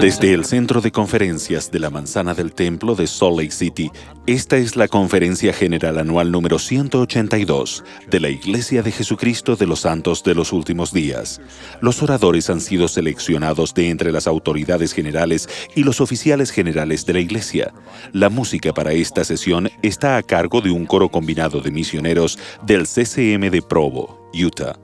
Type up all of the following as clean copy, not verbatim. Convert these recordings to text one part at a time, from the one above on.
Desde el Centro de Conferencias de la Manzana del Templo de Salt Lake City, esta es la Conferencia General Anual número 182 de la Iglesia de Jesucristo de los Santos de los Últimos Días. Los oradores han sido seleccionados de entre las autoridades generales y los oficiales generales de la Iglesia. La música para esta sesión está a cargo de un coro combinado de misioneros del CCM de Provo, Utah.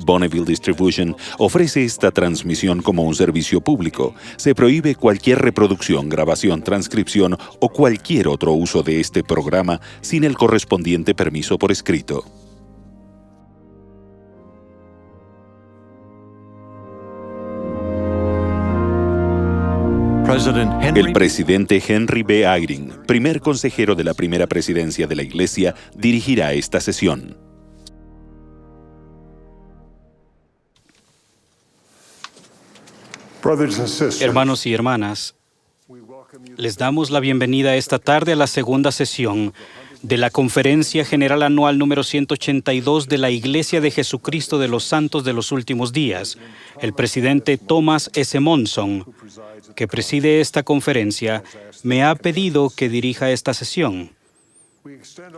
Bonneville Distribution ofrece esta transmisión como un servicio público. Se prohíbe cualquier reproducción, grabación, transcripción o cualquier otro uso de este programa sin el correspondiente permiso por escrito. El presidente Henry B. Eyring, primer consejero de la primera presidencia de la Iglesia, dirigirá esta sesión. Hermanos y hermanas, les damos la bienvenida esta tarde a la segunda sesión de la Conferencia General Anual número 182 de la Iglesia de Jesucristo de los Santos de los Últimos Días. El presidente Thomas S. Monson, que preside esta conferencia, me ha pedido que dirija esta sesión.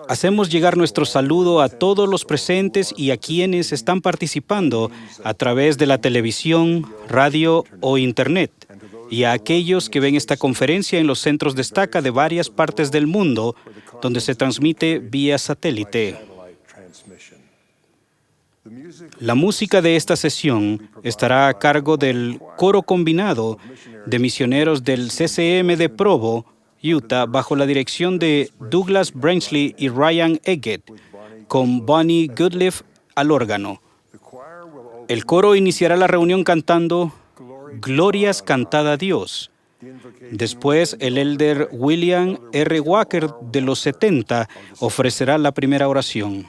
Hacemos llegar nuestro saludo a todos los presentes y a quienes están participando a través de la televisión, radio o Internet, y a aquellos que ven esta conferencia en los centros de estaca de varias partes del mundo, donde se transmite vía satélite. La música de esta sesión estará a cargo del coro combinado de misioneros del CCM de Provo, Utah, bajo la dirección de Douglas Brainsley y Ryan Eggett, con Bonnie Goodliff al órgano. El coro iniciará la reunión cantando Glorias cantada a Dios. Después, el elder William R. Walker de los 70 ofrecerá la primera oración.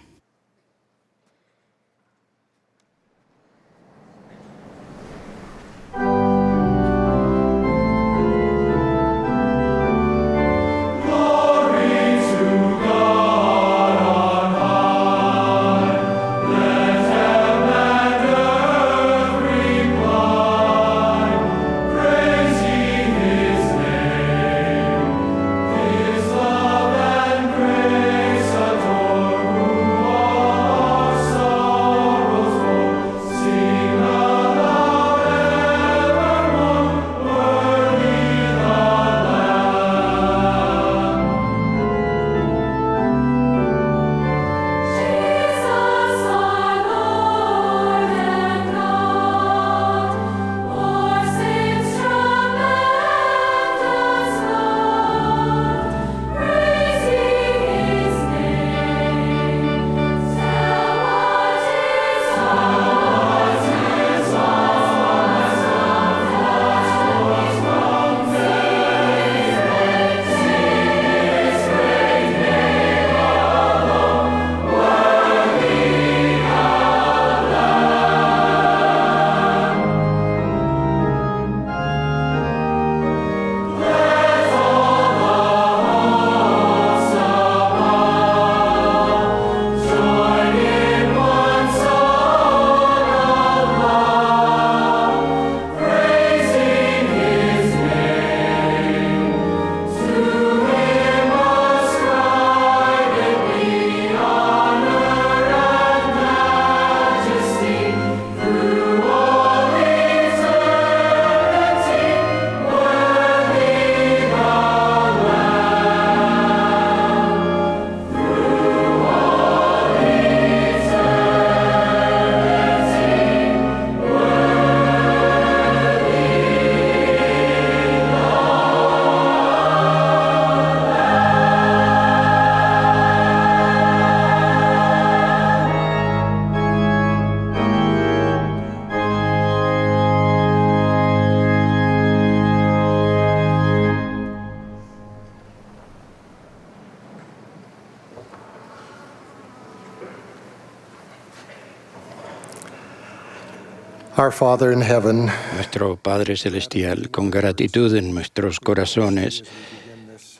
Our Father in heaven, Nuestro Padre Celestial, con gratitud en nuestros corazones,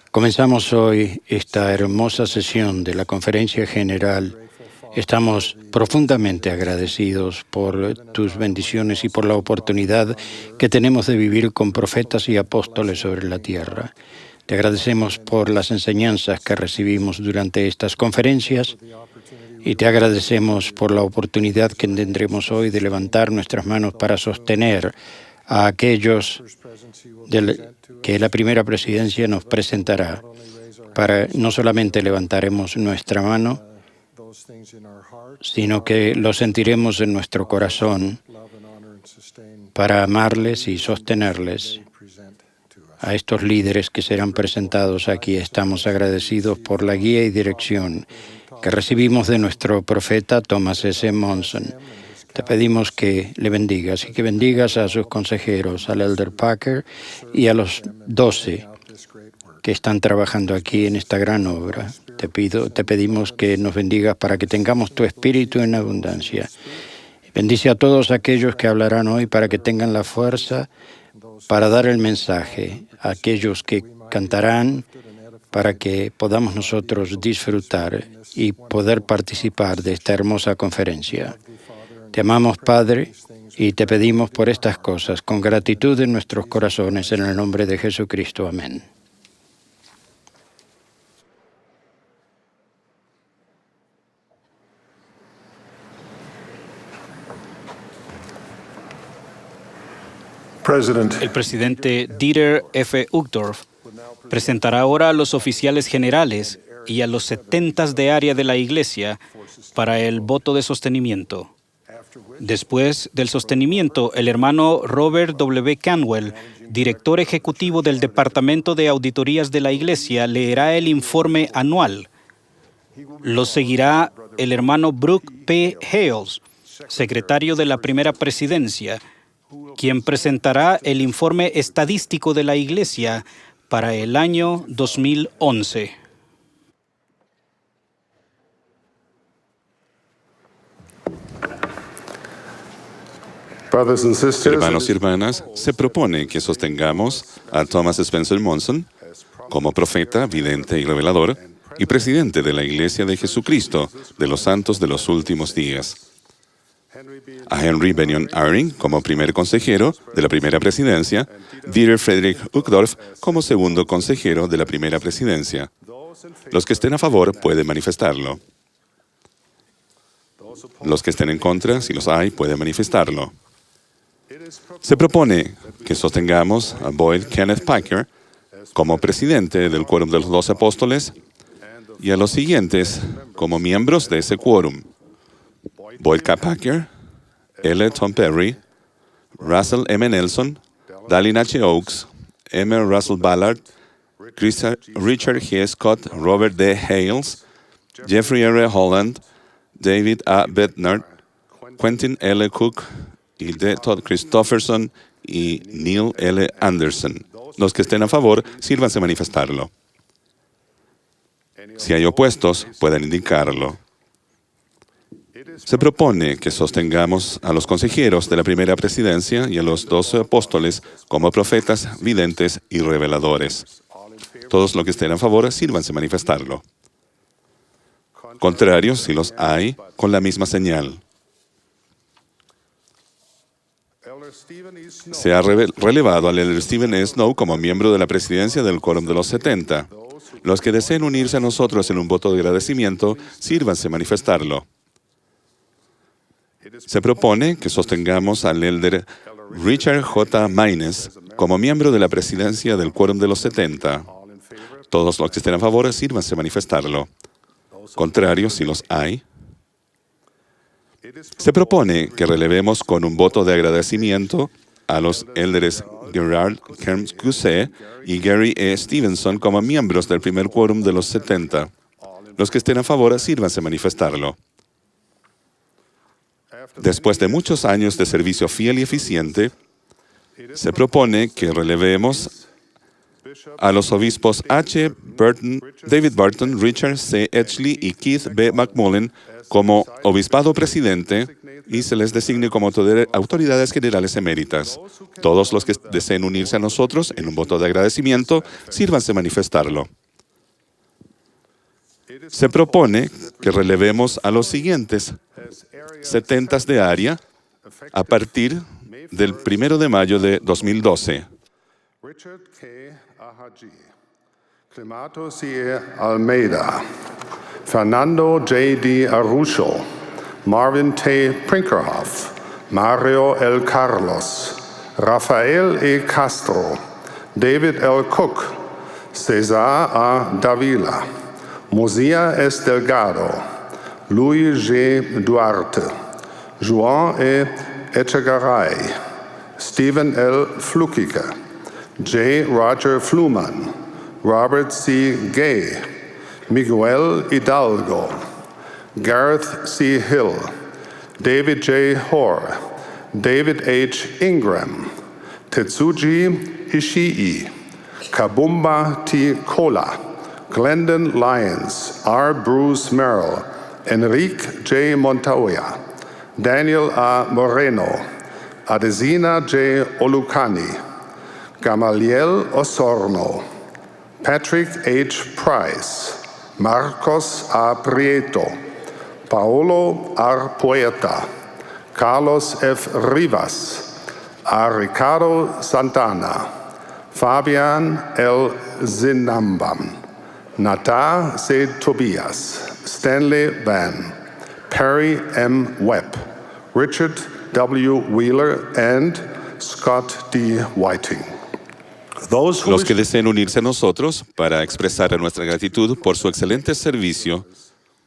comenzamos hoy esta hermosa sesión de la Conferencia General Estamos profundamente agradecidos por tus bendiciones y por la oportunidad que tenemos de vivir con profetas y apóstoles sobre la tierra. Te agradecemos por las enseñanzas que recibimos durante estas conferencias y te agradecemos por la oportunidad que tendremos hoy de levantar nuestras manos para sostener a aquellos que la primera presidencia nos presentará. No solamente levantaremos nuestra mano, sino que lo sentiremos en nuestro corazón para amarles y sostenerles a estos líderes que serán presentados aquí. Estamos agradecidos por la guía y dirección que recibimos de nuestro profeta Thomas S. Monson. Te pedimos que le bendigas y que bendigas a sus consejeros, al Elder Packer y a los 12 que están trabajando aquí en esta gran obra. Te pedimos que nos bendigas para que tengamos tu espíritu en abundancia. Bendice a todos aquellos que hablarán hoy para que tengan la fuerza para dar el mensaje, a aquellos que cantarán para que podamos nosotros disfrutar y poder participar de esta hermosa conferencia. Te amamos, Padre, y te pedimos por estas cosas con gratitud en nuestros corazones, en el nombre de Jesucristo. Amén. El presidente Dieter F. Uchtdorf presentará ahora a los oficiales generales y a los 70 de área de la Iglesia para el voto de sostenimiento. Después del sostenimiento, el hermano Robert W. Canwell, director ejecutivo del Departamento de Auditorías de la Iglesia, leerá el informe anual. Lo seguirá el hermano Brooke P. Hales, secretario de la primera presidencia, quien presentará el informe estadístico de la Iglesia para el año 2011. Hermanos y hermanas, se propone que sostengamos a Thomas Spencer Monson como profeta, vidente y revelador y presidente de la Iglesia de Jesucristo de los Santos de los Últimos Días. A Henry Benyon Eyring como primer consejero de la primera presidencia, Dieter Frederick Uchtdorf como segundo consejero de la primera presidencia. Los que estén a favor pueden manifestarlo. Los que estén en contra, si los hay, pueden manifestarlo. Se propone que sostengamos a Boyd Kenneth Packer como presidente del Quórum de los 12 Apóstoles y a los siguientes como miembros de ese quórum: Boyd K. Packer, L. Tom Perry, Russell M. Nelson, Dallin H. Oaks, M. Russell Ballard, Richard G. Scott, Robert D. Hales, Jeffrey R. Holland, David A. Bednar, Quentin L. Cook y D. Todd Christofferson y Neil L. Anderson. Los que estén a favor, sírvanse manifestarlo. Si hay opuestos, pueden indicarlo. Se propone que sostengamos a los consejeros de la primera presidencia y a los 12 apóstoles como profetas, videntes y reveladores. Todos los que estén a favor, sírvanse manifestarlo. Contrarios, si los hay, con la misma señal. Se ha relevado al Elder Stephen E. Snow como miembro de la presidencia del Quórum de los 70. Los que deseen unirse a nosotros en un voto de agradecimiento, sírvanse manifestarlo. Se propone que sostengamos al Elder Richard J. Maynes como miembro de la presidencia del Quórum de los 70. Todos los que estén a favor, sírvanse manifestarlo. Contrarios, si los hay. Se propone que relevemos con un voto de agradecimiento a los élderes Gerard Kerms-Gusset y Gary E. Stevenson como miembros del primer quórum de los 70. Los que estén a favor, sírvanse manifestarlo. Después de muchos años de servicio fiel y eficiente, se propone que relevemos a los obispos H. Burton, David Barton, Richard C. Edgley y Keith B. McMullen como obispado presidente y se les designe como autoridades generales eméritas. Todos los que deseen unirse a nosotros en un voto de agradecimiento, sírvanse manifestarlo. Se propone que relevemos a los siguientes 70 de área a partir del 1 de mayo de 2012. Richard K. Ahaji, Clemato C. Almeida, Fernando J. D. Arrucho, Marvin T. Prinkerhoff, Mario L. Carlos, Rafael E. Castro, David L. Cook, Cesar A. Davila, Mozia S. Delgado, Luis G. Duarte, Joan E. Echegaray, Stephen L. Flukiger, J. Roger Fluman, Robert C. Gay, Miguel Hidalgo, Gareth C. Hill, David J. Hoare, David H. Ingram, Tetsuji Ishii, Kabumba T. Kola, Glendon Lyons, R. Bruce Merrill, Enrique J. Montoya, Daniel A. Moreno, Adesina J. Olucani, Gamaliel Osorno, Patrick H. Price, Marcos A. Prieto, Paolo R. Poeta, Carlos F. Rivas, A. Ricardo Santana, Fabian L. Zinambam, Nata C. Tobias, Stanley Van, Perry M. Webb, Richard W. Wheeler, and Scott D. Whiting. Los que deseen unirse a nosotros para expresar nuestra gratitud por su excelente servicio,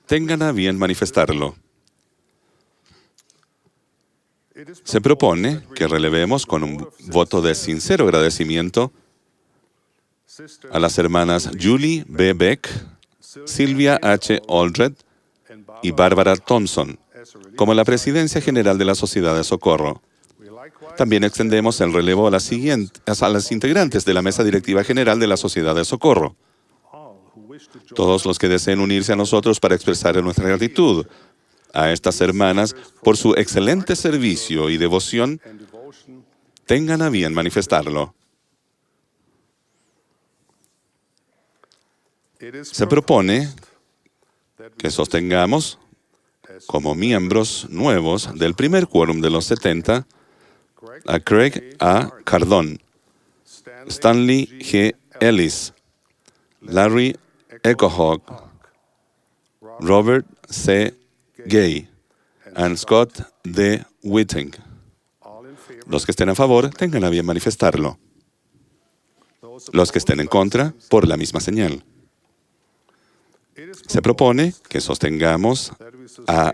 tengan a bien manifestarlo. Se propone que relevemos con un voto de sincero agradecimiento a las hermanas Julie B. Beck, Silvia H. Aldred y Bárbara Thompson, como la Presidencia General de la Sociedad de Socorro. También extendemos el relevo a las integrantes de la Mesa Directiva General de la Sociedad de Socorro. Todos los que deseen unirse a nosotros para expresar nuestra gratitud a estas hermanas por su excelente servicio y devoción, tengan a bien manifestarlo. Se propone que sostengamos, como miembros nuevos del primer quórum de los 70, a Craig A. Cardón, Stanley G. Ellis, Larry Echohawk, Robert C. Gay y Scott D. Whiting. Los que estén a favor, tengan a bien manifestarlo. Los que estén en contra, por la misma señal. Se propone que sostengamos a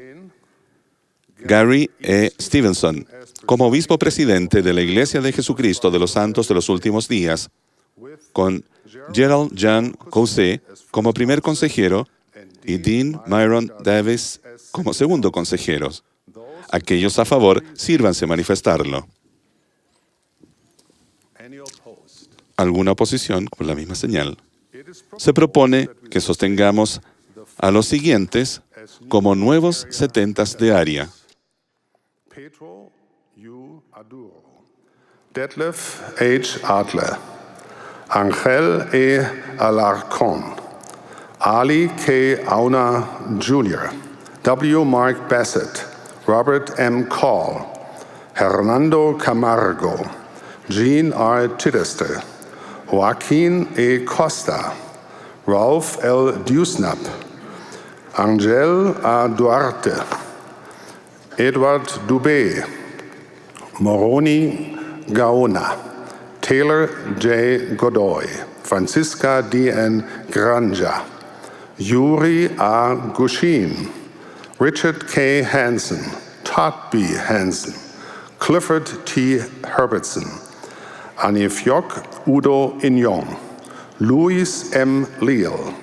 Gary E. Stevenson como obispo presidente de la Iglesia de Jesucristo de los Santos de los Últimos Días, con Gerald Jan Cousset como primer consejero y Dean Myron Davis como segundo consejeros. Aquellos a favor, sírvanse manifestarlo. ¿Alguna oposición con la misma señal? Se propone que sostengamos a los siguientes como nuevos 70 de área. Pedro U. Aduro, Detlef H. Adler, Angel E. Alarcón, Ali K. Auna Jr., W. Mark Bassett, Robert M. Call, Hernando Camargo, Jean R. Chichester, Joaquin E. Costa, Ralph L. Dusnap, Angel A. Duarte, Edward Dubé, Moroni Gaona, Taylor J. Godoy, Francisca D. N. Granja, Yuri A. Gushin, Richard K. Hansen, Todd B. Hansen, Clifford T. Herbertson, Anifiok Udo Inyong, Luis M. Leal,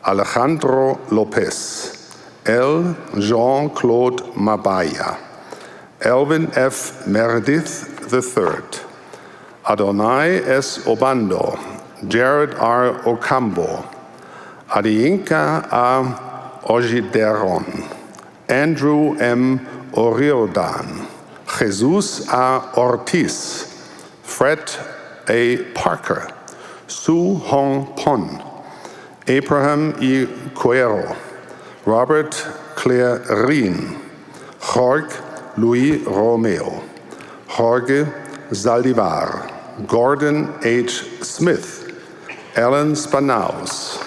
Alejandro Lopez, L. Jean-Claude Mabaya, Elvin F. Meredith III, Adonai S. Obando, Jared R. Ocambo, Adiyinka A. Ojideron, Andrew M. Oriodan, Jesus A. Ortiz, Fred A. Parker, Su Hong Pon, Abraham E. Cuero, Robert Claire Rien, Jorge Luis Romeo, Jorge Zaldivar, Gordon H. Smith, Alan Spanaus,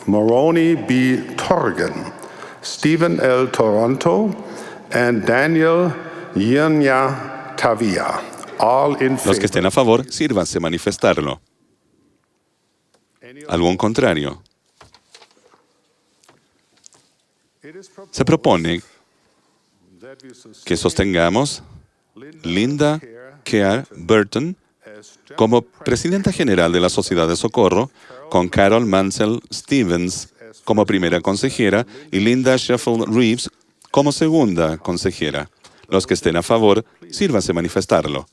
Moroni B. Torgan, Stephen L. Toronto, and Daniel Yenya Tavia. All in favor. Los que estén a favor, sírvanse manifestarlo. ¿Algún contrario? Se propone que sostengamos Linda Kear Burton como presidenta general de la Sociedad de Socorro, con Carol Mansell Stevens como primera consejera y Linda Sheffield Reeves como segunda consejera. Los que estén a favor, sírvase manifestarlo.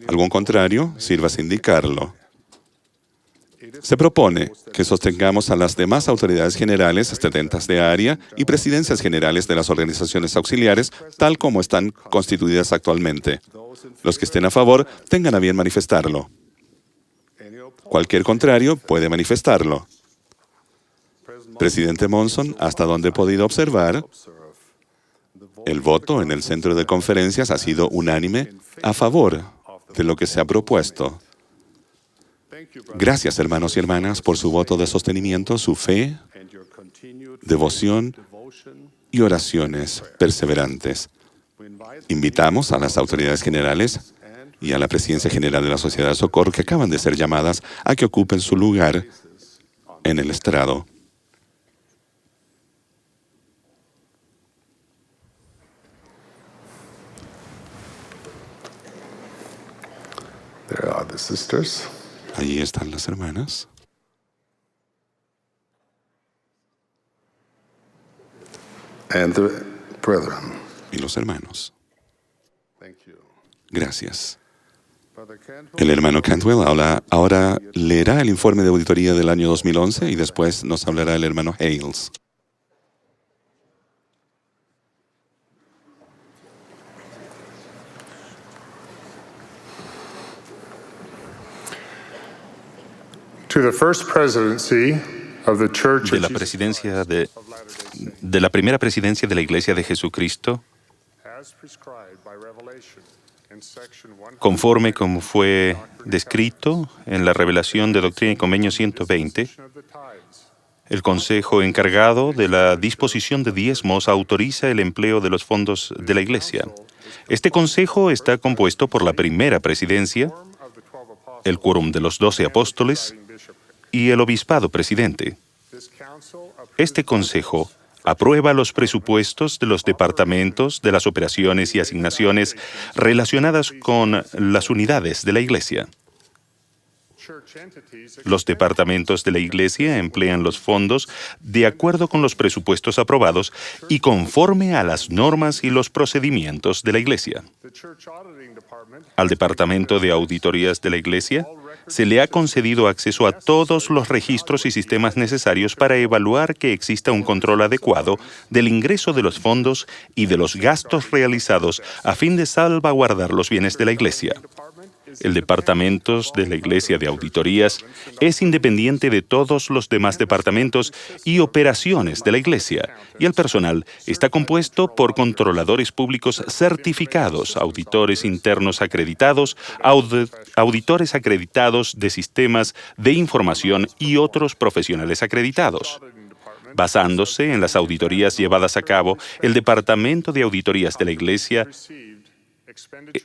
¿Algún contrario? Sírvase indicarlo. Se propone que sostengamos a las demás autoridades generales, estudiantes de área y presidencias generales de las organizaciones auxiliares, tal como están constituidas actualmente. Los que estén a favor, tengan a bien manifestarlo. Cualquier contrario puede manifestarlo. Presidente Monson, hasta donde he podido observar, el voto en el centro de conferencias ha sido unánime a favor de lo que se ha propuesto. Gracias, hermanos y hermanas, por su voto de sostenimiento, su fe, devoción y oraciones perseverantes. Invitamos a las autoridades generales y a la Presidencia General de la Sociedad de Socorro, que acaban de ser llamadas, a que ocupen su lugar en el estrado. There are the sisters. Allí están las hermanas. And the brethren. Y los hermanos. Thank you. Gracias. Brother Cantwell. El hermano Cantwell ahora leerá el informe de auditoría del año 2011 y después nos hablará el hermano Hales. To the first presidency of the Church de of la Jesus presidencia de la primera presidencia de la Iglesia de Jesucristo, as prescribed by Revelation in section 100. conforme como fue descrito en la revelación de Doctrina y Convenio 120, el Consejo encargado de la disposición de diezmos autoriza el empleo de los fondos de la Iglesia. Este Consejo está compuesto por la primera presidencia, el quórum de los 12 apóstoles y el obispado presidente. Este Consejo aprueba los presupuestos de los departamentos de las operaciones y asignaciones relacionadas con las unidades de la Iglesia. Los departamentos de la Iglesia emplean los fondos de acuerdo con los presupuestos aprobados y conforme a las normas y los procedimientos de la Iglesia. Al Departamento de Auditorías de la Iglesia se le ha concedido acceso a todos los registros y sistemas necesarios para evaluar que exista un control adecuado del ingreso de los fondos y de los gastos realizados a fin de salvaguardar los bienes de la Iglesia. El Departamento de la Iglesia de Auditorías es independiente de todos los demás departamentos y operaciones de la Iglesia, y el personal está compuesto por controladores públicos certificados, auditores internos acreditados, auditores acreditados de sistemas de información y otros profesionales acreditados. Basándose en las auditorías llevadas a cabo, el Departamento de Auditorías de la Iglesia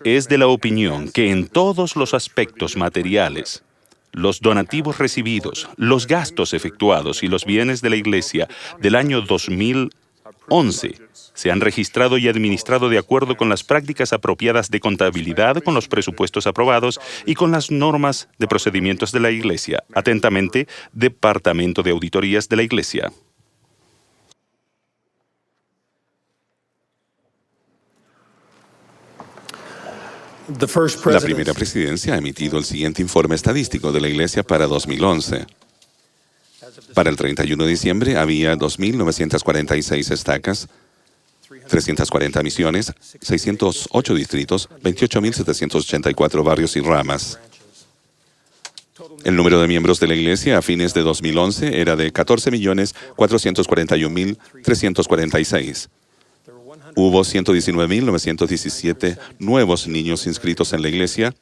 es de la opinión que en todos los aspectos materiales, los donativos recibidos, los gastos efectuados y los bienes de la Iglesia del año 2011 se han registrado y administrado de acuerdo con las prácticas apropiadas de contabilidad, con los presupuestos aprobados y con las normas de procedimientos de la Iglesia. Atentamente, Departamento de Auditorías de la Iglesia. La primera presidencia ha emitido el siguiente informe estadístico de la Iglesia para 2011. Para el 31 de diciembre había 2.946 estacas, 340 misiones, 608 distritos, 28.784 barrios y ramas. El número de miembros de la Iglesia a fines de 2011 era de 14.441.346. Hubo 119.917 nuevos niños inscritos en la Iglesia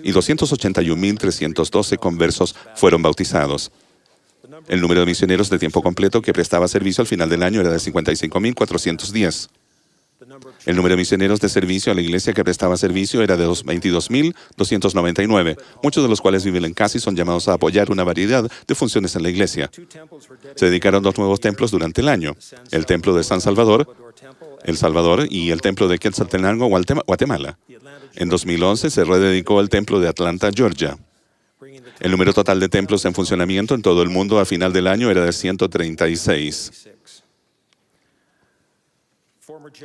y 281.312 conversos fueron bautizados. El número de misioneros de tiempo completo que prestaba servicio al final del año era de 55.410. El número de misioneros de servicio a la Iglesia que prestaba servicio era de 22.299, muchos de los cuales viven en casa y son llamados a apoyar una variedad de funciones en la Iglesia. Se dedicaron 2 nuevos templos durante el año: el Templo de San Salvador, El Salvador, y el Templo de Quetzaltenango, Guatemala. En 2011 se rededicó el Templo de Atlanta, Georgia. El número total de templos en funcionamiento en todo el mundo a final del año era de 136.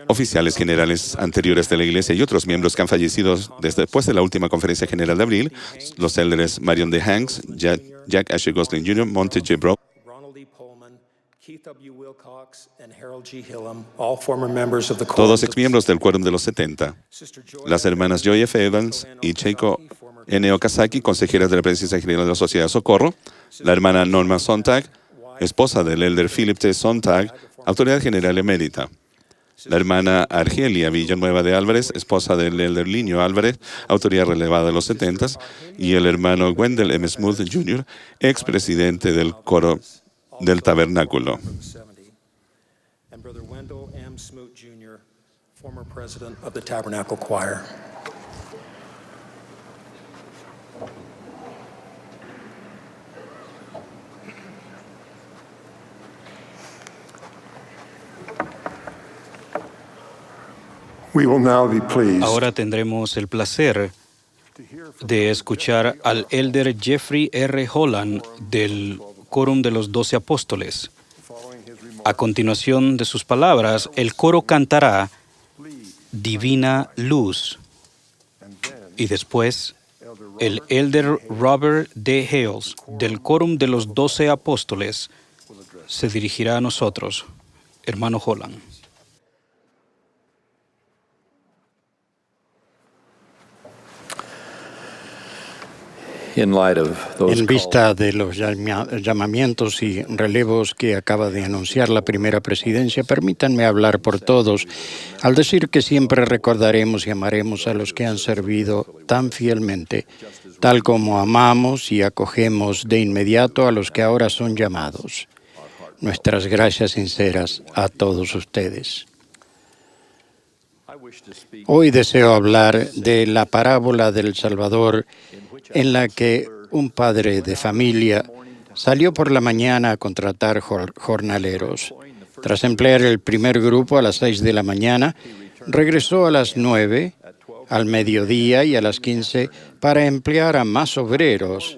Oficiales generales anteriores de la Iglesia y otros miembros que han fallecido después de la última conferencia general de abril, los élderes Marion D. Hanks, Jack Asher Gosling Jr., Monte J. Brown, todos exmiembros del Quórum de los 70. Las hermanas Joy F. Evans y Cheiko N. Okazaki, consejeras de la Presidencia General de la Sociedad de Socorro. La hermana Norma Sontag, esposa del elder Philip T. Sontag, autoridad general emérita. La hermana Argelia Villanueva de Álvarez, esposa del elder Linio Álvarez, autoridad relevada de los 70, y el hermano Wendell M. Smooth Jr., expresidente del coro del tabernáculo. Ahora tendremos el placer de escuchar al elder Jeffrey R. Holland del Quórum de los 12 Apóstoles. A continuación de sus palabras, el coro cantará Divina Luz. Y después, el elder Robert D. Hales del Quórum de los 12 Apóstoles se dirigirá a nosotros. Hermano Holland. En vista de los llamamientos y relevos que acaba de anunciar la primera presidencia, permítanme hablar por todos al decir que siempre recordaremos y amaremos a los que han servido tan fielmente, tal como amamos y acogemos de inmediato a los que ahora son llamados. Nuestras gracias sinceras a todos ustedes. Hoy deseo hablar de la parábola del Salvador, en la que un padre de familia salió por la mañana a contratar jornaleros. Tras emplear el primer grupo a las 6 de la mañana, regresó a las 9, al mediodía y a las 15 para emplear a más obreros,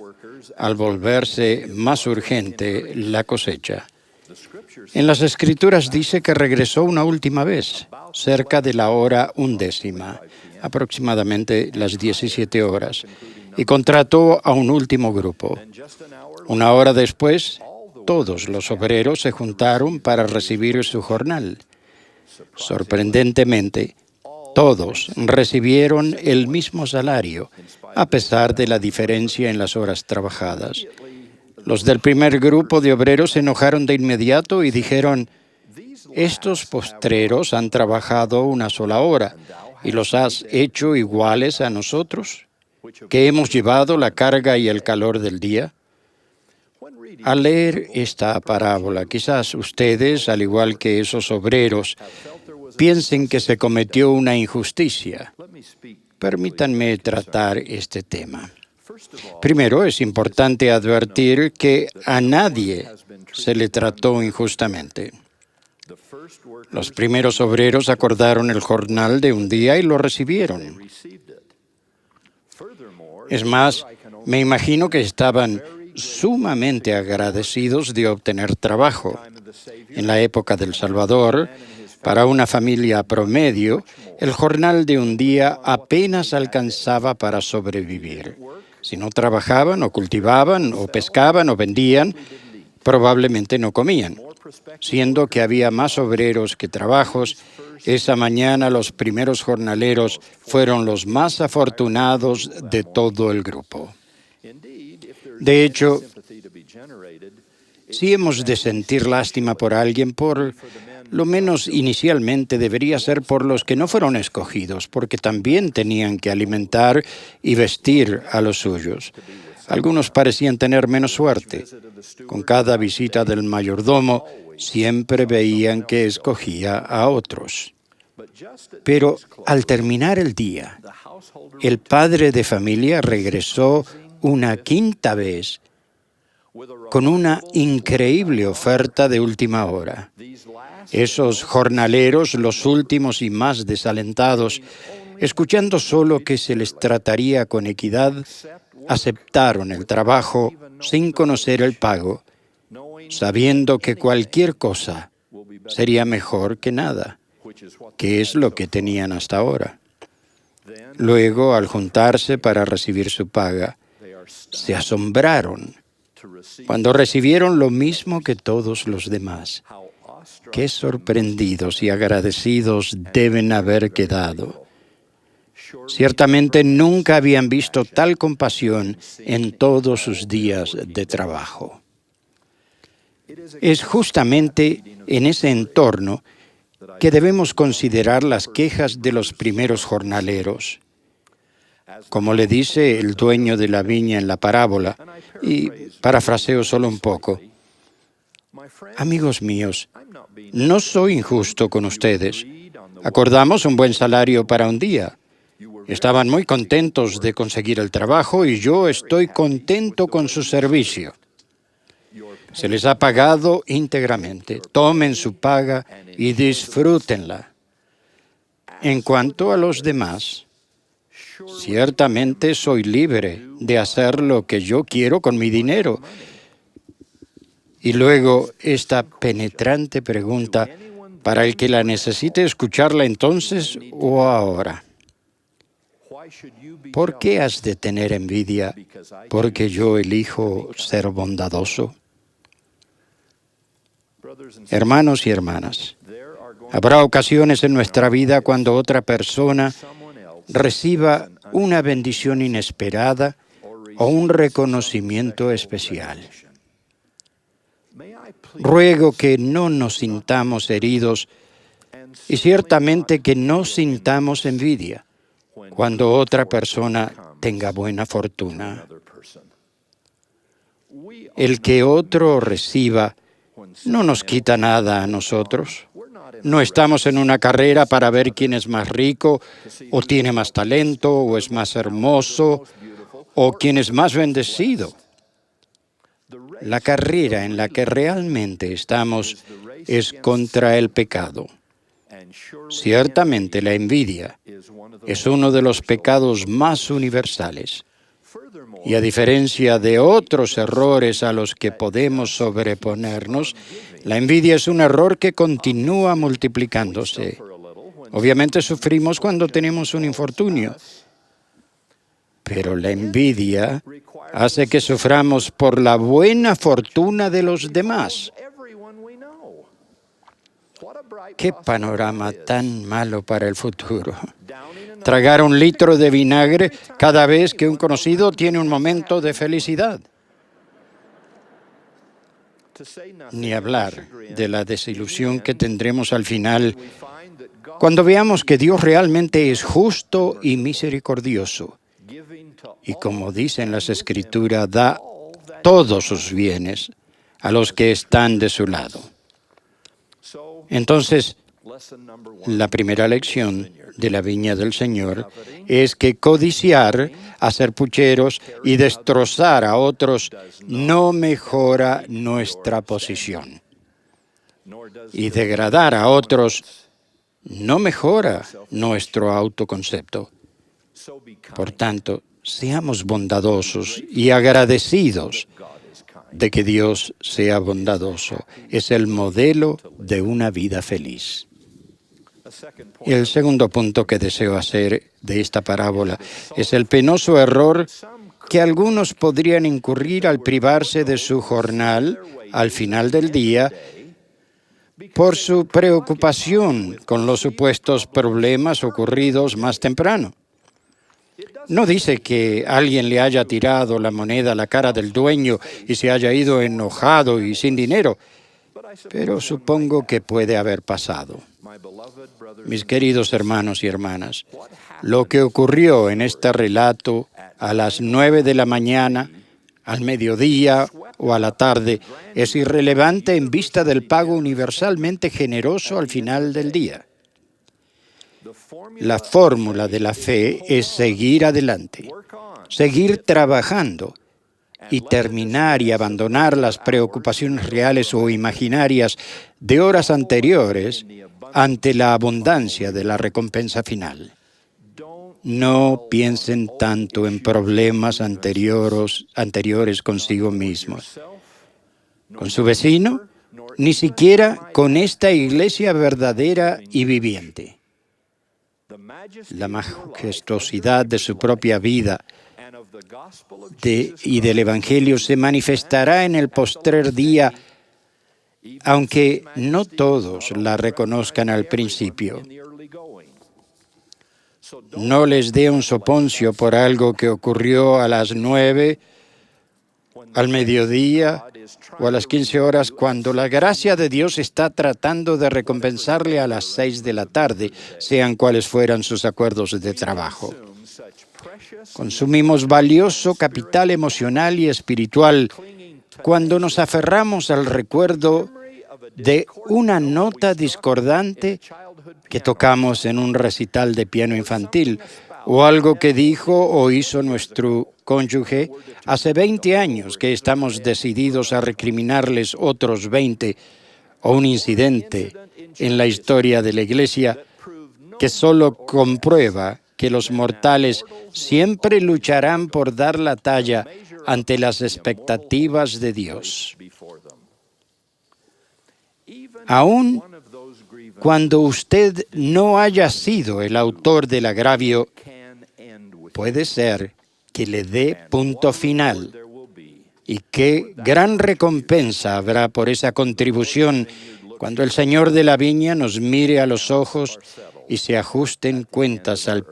al volverse más urgente la cosecha. En las Escrituras dice que regresó una última vez, cerca de la hora 11, aproximadamente las 17 horas, y contrató a un último grupo. Una hora después, todos los obreros se juntaron para recibir su jornal. Sorprendentemente, todos recibieron el mismo salario, a pesar de la diferencia en las horas trabajadas. Los del primer grupo de obreros se enojaron de inmediato y dijeron: «Estos postreros han trabajado una sola hora y los has hecho iguales a nosotros, que hemos llevado la carga y el calor del día». Al leer esta parábola, quizás ustedes, al igual que esos obreros, piensen que se cometió una injusticia. Permítanme tratar este tema. Primero, es importante advertir que a nadie se le trató injustamente. Los primeros obreros acordaron el jornal de un día y lo recibieron. Es más, me imagino que estaban sumamente agradecidos de obtener trabajo. En la época del Salvador, para una familia promedio, el jornal de un día apenas alcanzaba para sobrevivir. Si no trabajaban, o cultivaban, o pescaban, o vendían, probablemente no comían. Siendo que había más obreros que trabajos, esa mañana los primeros jornaleros fueron los más afortunados de todo el grupo. De hecho, si hemos de sentir lástima por alguien, por lo menos inicialmente debería ser por los que no fueron escogidos, porque también tenían que alimentar y vestir a los suyos. Algunos parecían tener menos suerte. Con cada visita del mayordomo, siempre veían que escogía a otros. Pero al terminar el día, el padre de familia regresó una quinta vez con una increíble oferta de última hora. Esos jornaleros, los últimos y más desalentados, escuchando solo que se les trataría con equidad, aceptaron el trabajo sin conocer el pago, sabiendo que cualquier cosa sería mejor que nada, que es lo que tenían hasta ahora. Luego, al juntarse para recibir su paga, se asombraron cuando recibieron lo mismo que todos los demás. Qué sorprendidos y agradecidos deben haber quedado. Ciertamente nunca habían visto tal compasión en todos sus días de trabajo. Es justamente en ese entorno que debemos considerar las quejas de los primeros jornaleros. Como le dice el dueño de la viña en la parábola, y parafraseo solo un poco: amigos míos, no soy injusto con ustedes. Acordamos un buen salario para un día. Estaban muy contentos de conseguir el trabajo y yo estoy contento con su servicio. Se les ha pagado íntegramente. Tomen su paga y disfrútenla. En cuanto a los demás, ciertamente soy libre de hacer lo que yo quiero con mi dinero. Y luego esta penetrante pregunta, para el que la necesite escucharla entonces o ahora: ¿por qué has de tener envidia porque yo elijo ser bondadoso? Hermanos y hermanas, habrá ocasiones en nuestra vida cuando otra persona reciba una bendición inesperada o un reconocimiento especial. Ruego que no nos sintamos heridos y ciertamente que no sintamos envidia cuando otra persona tenga buena fortuna. El que otro reciba no nos quita nada a nosotros. No estamos en una carrera para ver quién es más rico, o tiene más talento, o es más hermoso, o quién es más bendecido. La carrera en la que realmente estamos es contra el pecado. Ciertamente la envidia es uno de los pecados más universales. Y a diferencia de otros errores a los que podemos sobreponernos, la envidia es un error que continúa multiplicándose. Obviamente sufrimos cuando tenemos un infortunio, pero la envidia hace que suframos por la buena fortuna de los demás. ¡Qué panorama tan malo para el futuro! Tragar 1 litro de vinagre cada vez que un conocido tiene un momento de felicidad. Ni hablar de la desilusión que tendremos al final cuando veamos que Dios realmente es justo y misericordioso. Y como dicen las Escrituras, da todos sus bienes a los que están de su lado. Entonces, la primera lección de la viña del Señor es que codiciar, hacer pucheros y destrozar a otros no mejora nuestra posición. Y degradar a otros no mejora nuestro autoconcepto. Por tanto, seamos bondadosos y agradecidos de que Dios sea bondadoso. Es el modelo de una vida feliz. Y el segundo punto que deseo hacer de esta parábola es el penoso error que algunos podrían incurrir al privarse de su jornal al final del día por su preocupación con los supuestos problemas ocurridos más temprano. No dice que alguien le haya tirado la moneda a la cara del dueño y se haya ido enojado y sin dinero, pero supongo que puede haber pasado. Mis queridos hermanos y hermanas, lo que ocurrió en este relato a las 9 de la mañana, al mediodía o a la tarde es irrelevante en vista del pago universalmente generoso al final del día. La fórmula de la fe es seguir adelante, seguir trabajando y terminar y abandonar las preocupaciones reales o imaginarias de horas anteriores ante la abundancia de la recompensa final. No piensen tanto en problemas anteriores consigo mismos, con su vecino, ni siquiera con esta iglesia verdadera y viviente. La majestuosidad de su propia vida y del Evangelio se manifestará en el postrer día, aunque no todos la reconozcan al principio. No les dé un soponcio por algo que ocurrió a las 9, al mediodía o a las 15 horas, cuando la gracia de Dios está tratando de recompensarle a las 6 de la tarde, sean cuales fueran sus acuerdos de trabajo. Consumimos valioso capital emocional y espiritual cuando nos aferramos al recuerdo de una nota discordante que tocamos en un recital de piano infantil, o algo que dijo o hizo nuestro cónyuge hace 20 años que estamos decididos a recriminarles otros 20, o un incidente en la historia de la Iglesia que solo comprueba que los mortales siempre lucharán por dar la talla ante las expectativas de Dios. Aún cuando usted no haya sido el autor del agravio, puede ser que le dé punto final. Y qué gran recompensa habrá por esa contribución cuando el Señor de la viña nos mire a los ojos y se ajusten cuentas al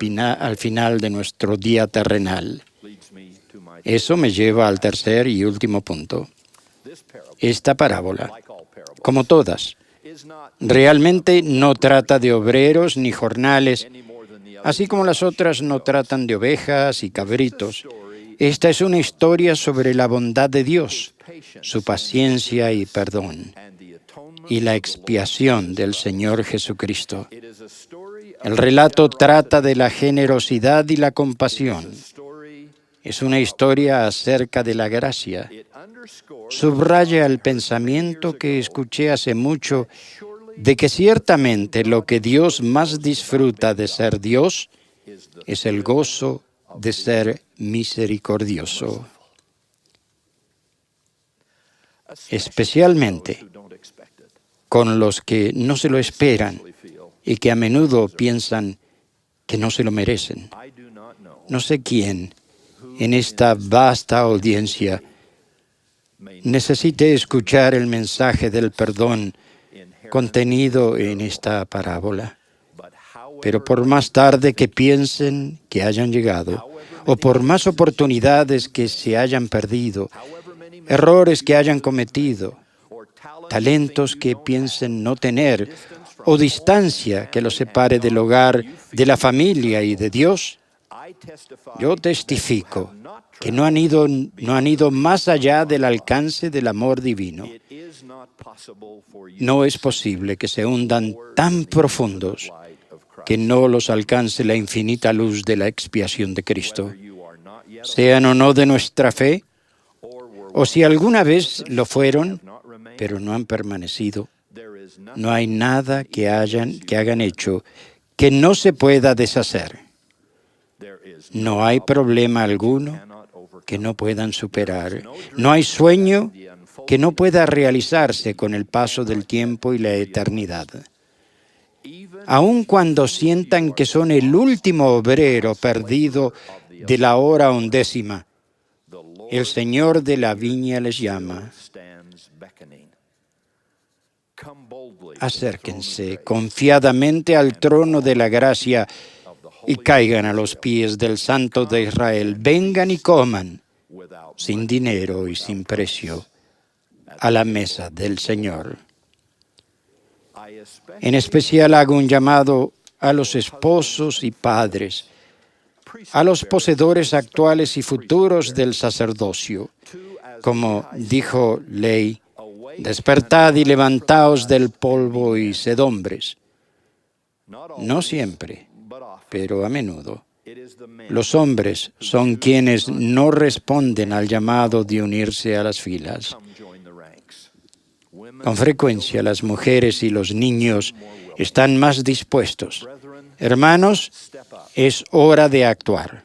final de nuestro día terrenal. Eso me lleva al tercer y último punto. Esta parábola, como todas, realmente no trata de obreros ni jornales, así como las otras no tratan de ovejas y cabritos. Esta es una historia sobre la bondad de Dios, su paciencia y perdón, y la expiación del Señor Jesucristo. El relato trata de la generosidad y la compasión. Es una historia acerca de la gracia. Subraya el pensamiento que escuché hace mucho de que ciertamente lo que Dios más disfruta de ser Dios es el gozo de ser misericordioso. Especialmente con los que no se lo esperan y que a menudo piensan que no se lo merecen. No sé quién en esta vasta audiencia necesite escuchar el mensaje del perdón contenido en esta parábola. Pero por más tarde que piensen que hayan llegado, o por más oportunidades que se hayan perdido, errores que hayan cometido, talentos que piensen no tener, o distancia que los separe del hogar, de la familia y de Dios, yo testifico que no han ido más allá del alcance del amor divino. No es posible que se hundan tan profundos que no los alcance la infinita luz de la expiación de Cristo. Sean o no de nuestra fe, o si alguna vez lo fueron, pero no han permanecido, no hay nada que hagan hecho que no se pueda deshacer. No hay problema alguno que no puedan superar. No hay sueño que no pueda realizarse con el paso del tiempo y la eternidad. Aun cuando sientan que son el último obrero perdido de la hora 11ª, el Señor de la viña les llama. Acérquense confiadamente al trono de la gracia y caigan a los pies del Santo de Israel. Vengan y coman sin dinero y sin precio a la mesa del Señor. En especial hago un llamado a los esposos y padres, a los poseedores actuales y futuros del sacerdocio. Como dijo Ley, despertad y levantaos del polvo y sed hombres. No siempre, pero a menudo. Los hombres son quienes no responden al llamado de unirse a las filas. Con frecuencia las mujeres y los niños están más dispuestos. Hermanos, es hora de actuar.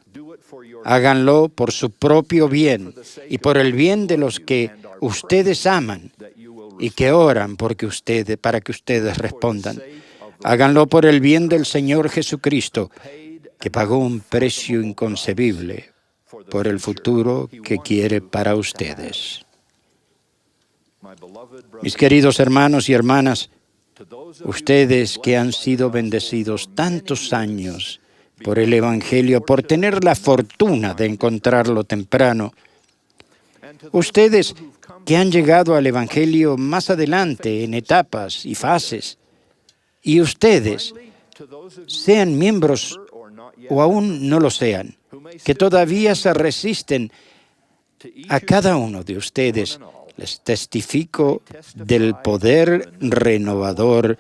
Háganlo por su propio bien y por el bien de los que ustedes aman y que oran para que ustedes respondan. Háganlo por el bien del Señor Jesucristo, que pagó un precio inconcebible por el futuro que quiere para ustedes. Mis queridos hermanos y hermanas, ustedes que han sido bendecidos tantos años por el Evangelio, por tener la fortuna de encontrarlo temprano, ustedes que han llegado al Evangelio más adelante en etapas y fases, y ustedes, sean miembros o aún no lo sean, que todavía se resisten, a cada uno de ustedes les testifico del poder renovador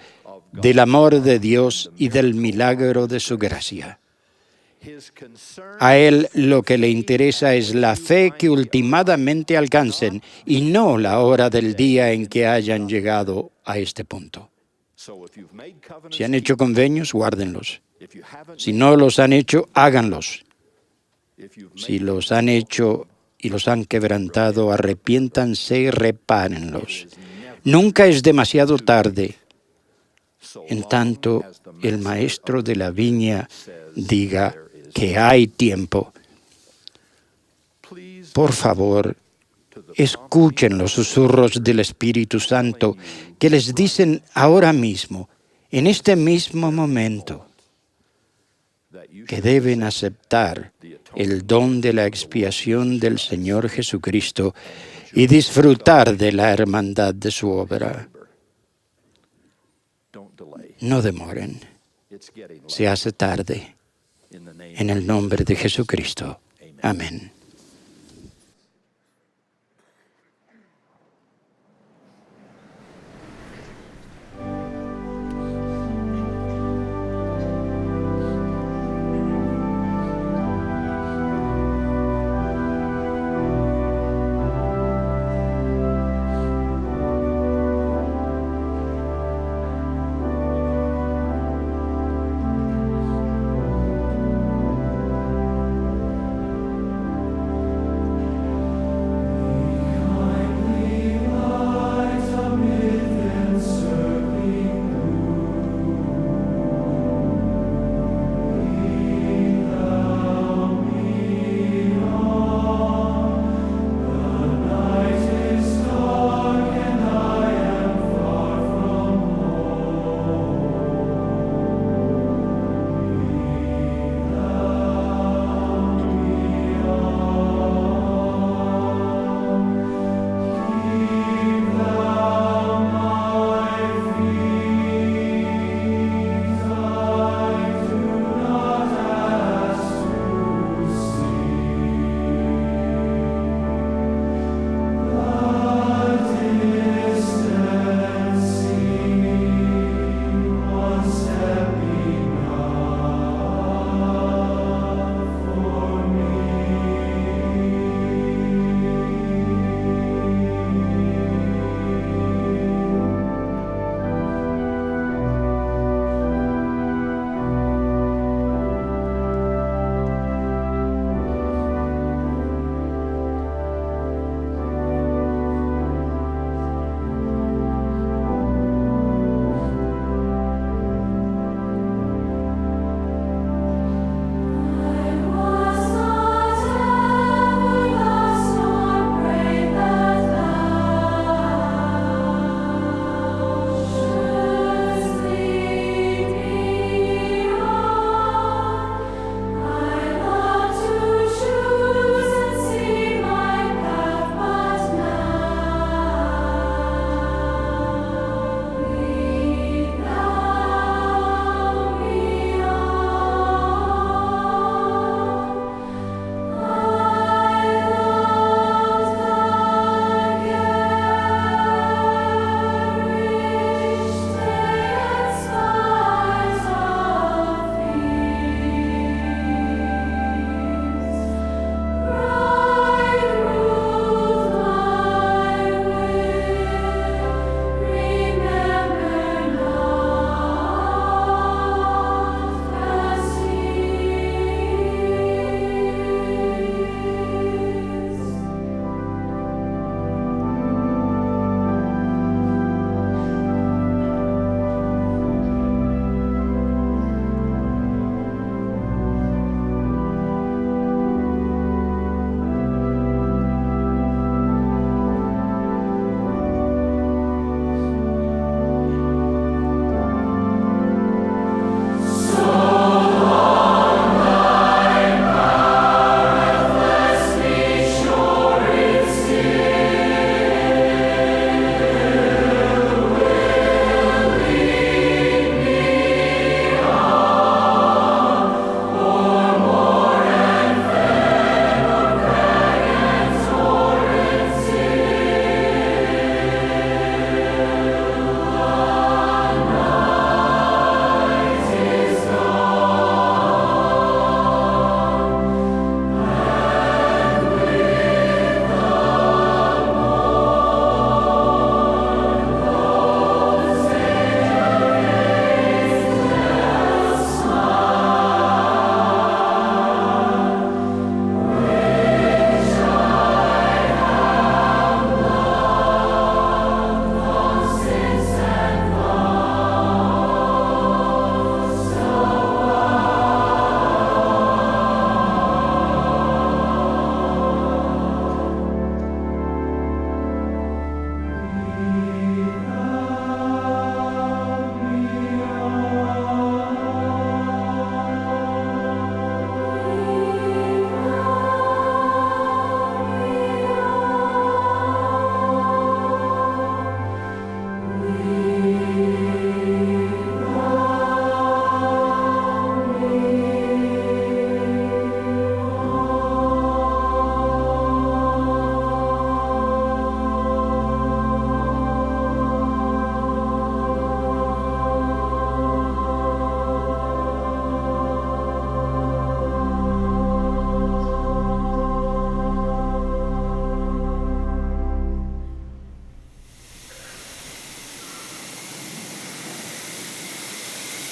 del amor de Dios y del milagro de su gracia. A Él lo que le interesa es la fe que ultimadamente alcancen y no la hora del día en que hayan llegado a este punto. Si han hecho convenios, guárdenlos. Si no los han hecho, háganlos. Si los han hecho y los han quebrantado, arrepiéntanse y repárenlos. Nunca es demasiado tarde, en tanto el maestro de la viña diga que hay tiempo. Por favor, escuchen los susurros del Espíritu Santo que les dicen ahora mismo, en este mismo momento, que deben aceptar el don de la expiación del Señor Jesucristo y disfrutar de la hermandad de su obra. No demoren. Se hace tarde. En el nombre de Jesucristo. Amén.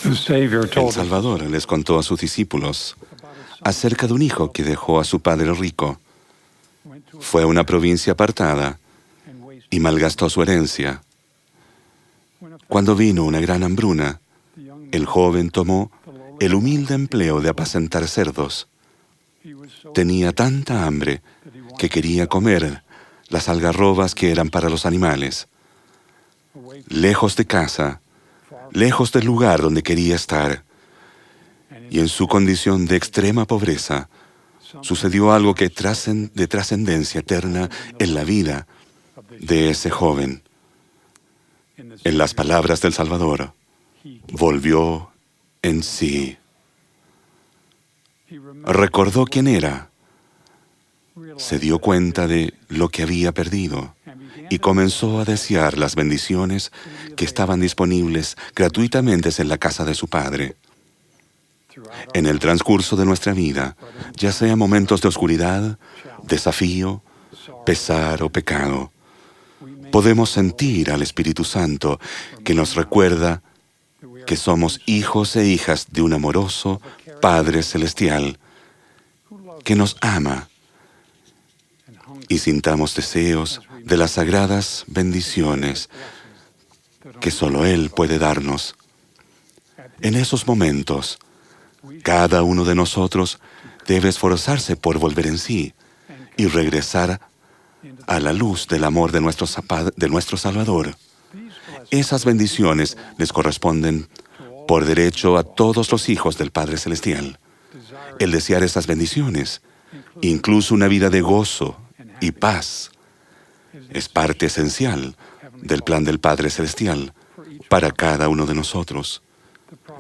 El Salvador les contó a sus discípulos acerca de un hijo que dejó a su padre rico. Fue a una provincia apartada y malgastó su herencia. Cuando vino una gran hambruna, el joven tomó el humilde empleo de apacentar cerdos. Tenía tanta hambre que quería comer las algarrobas que eran para los animales. Lejos de casa, lejos del lugar donde quería estar, y en su condición de extrema pobreza, sucedió algo que de trascendencia eterna en la vida de ese joven. En las palabras del Salvador, volvió en sí. Recordó quién era, se dio cuenta de lo que había perdido y comenzó a desear las bendiciones que estaban disponibles gratuitamente en la casa de su Padre. En el transcurso de nuestra vida, ya sea momentos de oscuridad, desafío, pesar o pecado, podemos sentir al Espíritu Santo que nos recuerda que somos hijos e hijas de un amoroso Padre Celestial que nos ama, y sintamos deseos de las sagradas bendiciones que solo Él puede darnos. En esos momentos, cada uno de nosotros debe esforzarse por volver en sí y regresar a la luz del amor de nuestro Salvador. Esas bendiciones les corresponden por derecho a todos los hijos del Padre Celestial. El desear esas bendiciones, incluso una vida de gozo y paz, es parte esencial del plan del Padre Celestial para cada uno de nosotros.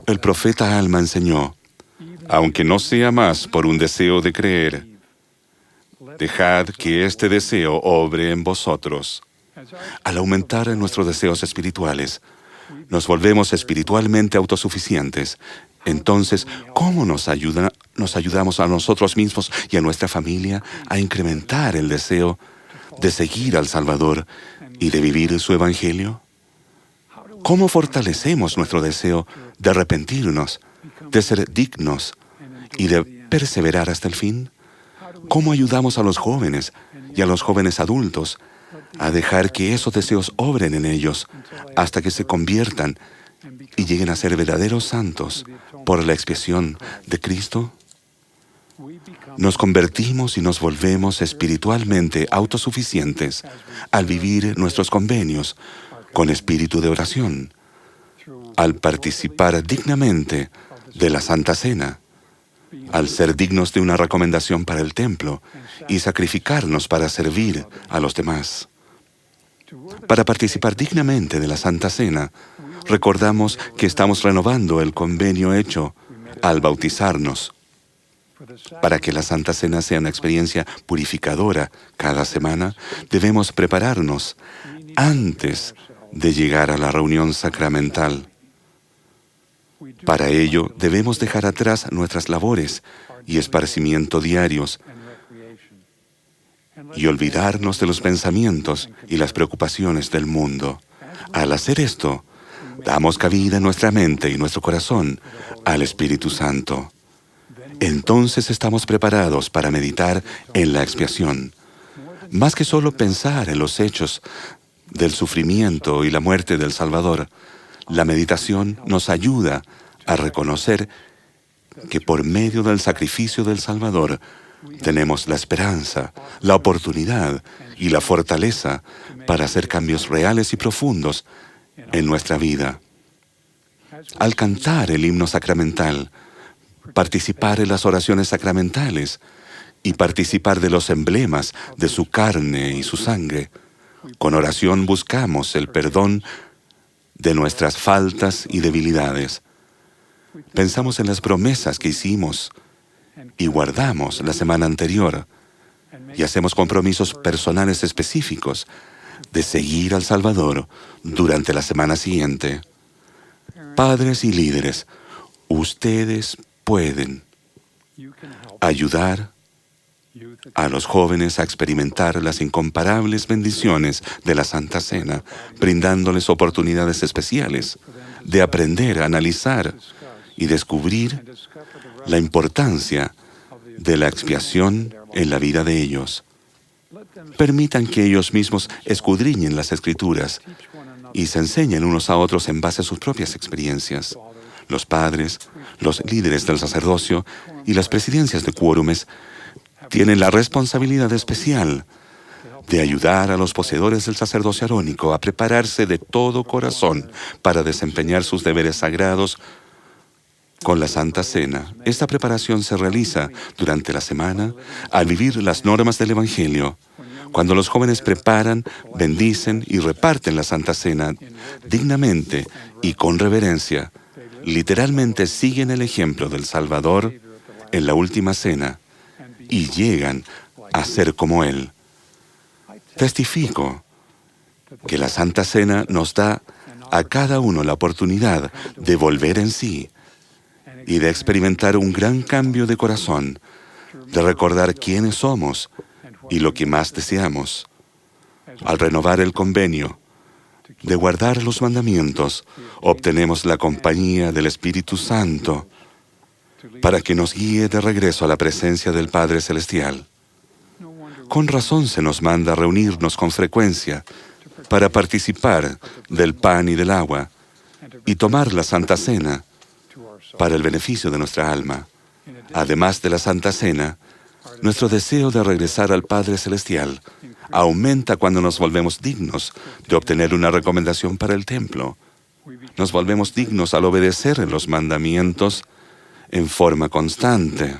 El profeta Alma enseñó: aunque no sea más por un deseo de creer, dejad que este deseo obre en vosotros. Al aumentar nuestros deseos espirituales, nos volvemos espiritualmente autosuficientes. Entonces, ¿cómo nos ayudamos a nosotros mismos y a nuestra familia a incrementar el deseo de seguir al Salvador y de vivir su Evangelio? ¿Cómo fortalecemos nuestro deseo de arrepentirnos, de ser dignos y de perseverar hasta el fin? ¿Cómo ayudamos a los jóvenes y a los jóvenes adultos a dejar que esos deseos obren en ellos hasta que se conviertan y lleguen a ser verdaderos santos por la expiación de Cristo? Nos convertimos y nos volvemos espiritualmente autosuficientes al vivir nuestros convenios con espíritu de oración, al participar dignamente de la Santa Cena, al ser dignos de una recomendación para el templo y sacrificarnos para servir a los demás. Para participar dignamente de la Santa Cena, recordamos que estamos renovando el convenio hecho al bautizarnos. Para que la Santa Cena sea una experiencia purificadora cada semana, debemos prepararnos antes de llegar a la reunión sacramental. Para ello, debemos dejar atrás nuestras labores y esparcimiento diarios y olvidarnos de los pensamientos y las preocupaciones del mundo. Al hacer esto, damos cabida en nuestra mente y nuestro corazón al Espíritu Santo. Entonces estamos preparados para meditar en la expiación. Más que solo pensar en los hechos del sufrimiento y la muerte del Salvador, la meditación nos ayuda a reconocer que por medio del sacrificio del Salvador tenemos la esperanza, la oportunidad y la fortaleza para hacer cambios reales y profundos en nuestra vida. Al cantar el himno sacramental, participar en las oraciones sacramentales y participar de los emblemas de su carne y su sangre, con oración buscamos el perdón de nuestras faltas y debilidades. Pensamos en las promesas que hicimos y guardamos la semana anterior y hacemos compromisos personales específicos de seguir al Salvador durante la semana siguiente. Padres y líderes, ustedes pueden ayudar a los jóvenes a experimentar las incomparables bendiciones de la Santa Cena, brindándoles oportunidades especiales de aprender, analizar y descubrir la importancia de la expiación en la vida de ellos. Permitan que ellos mismos escudriñen las Escrituras y se enseñen unos a otros en base a sus propias experiencias. Los padres, los líderes del sacerdocio y las presidencias de quórumes tienen la responsabilidad especial de ayudar a los poseedores del sacerdocio arónico a prepararse de todo corazón para desempeñar sus deberes sagrados con la Santa Cena. Esta preparación se realiza durante la semana al vivir las normas del Evangelio. Cuando los jóvenes preparan, bendicen y reparten la Santa Cena dignamente y con reverencia, literalmente siguen el ejemplo del Salvador en la última cena y llegan a ser como Él. Testifico que la Santa Cena nos da a cada uno la oportunidad de volver en sí y de experimentar un gran cambio de corazón, de recordar quiénes somos y lo que más deseamos. Al renovar el convenio, de guardar los mandamientos, obtenemos la compañía del Espíritu Santo para que nos guíe de regreso a la presencia del Padre Celestial. Con razón se nos manda reunirnos con frecuencia para participar del pan y del agua y tomar la Santa Cena para el beneficio de nuestra alma. Además de la Santa Cena, nuestro deseo de regresar al Padre Celestial aumenta cuando nos volvemos dignos de obtener una recomendación para el templo. Nos volvemos dignos al obedecer en los mandamientos en forma constante.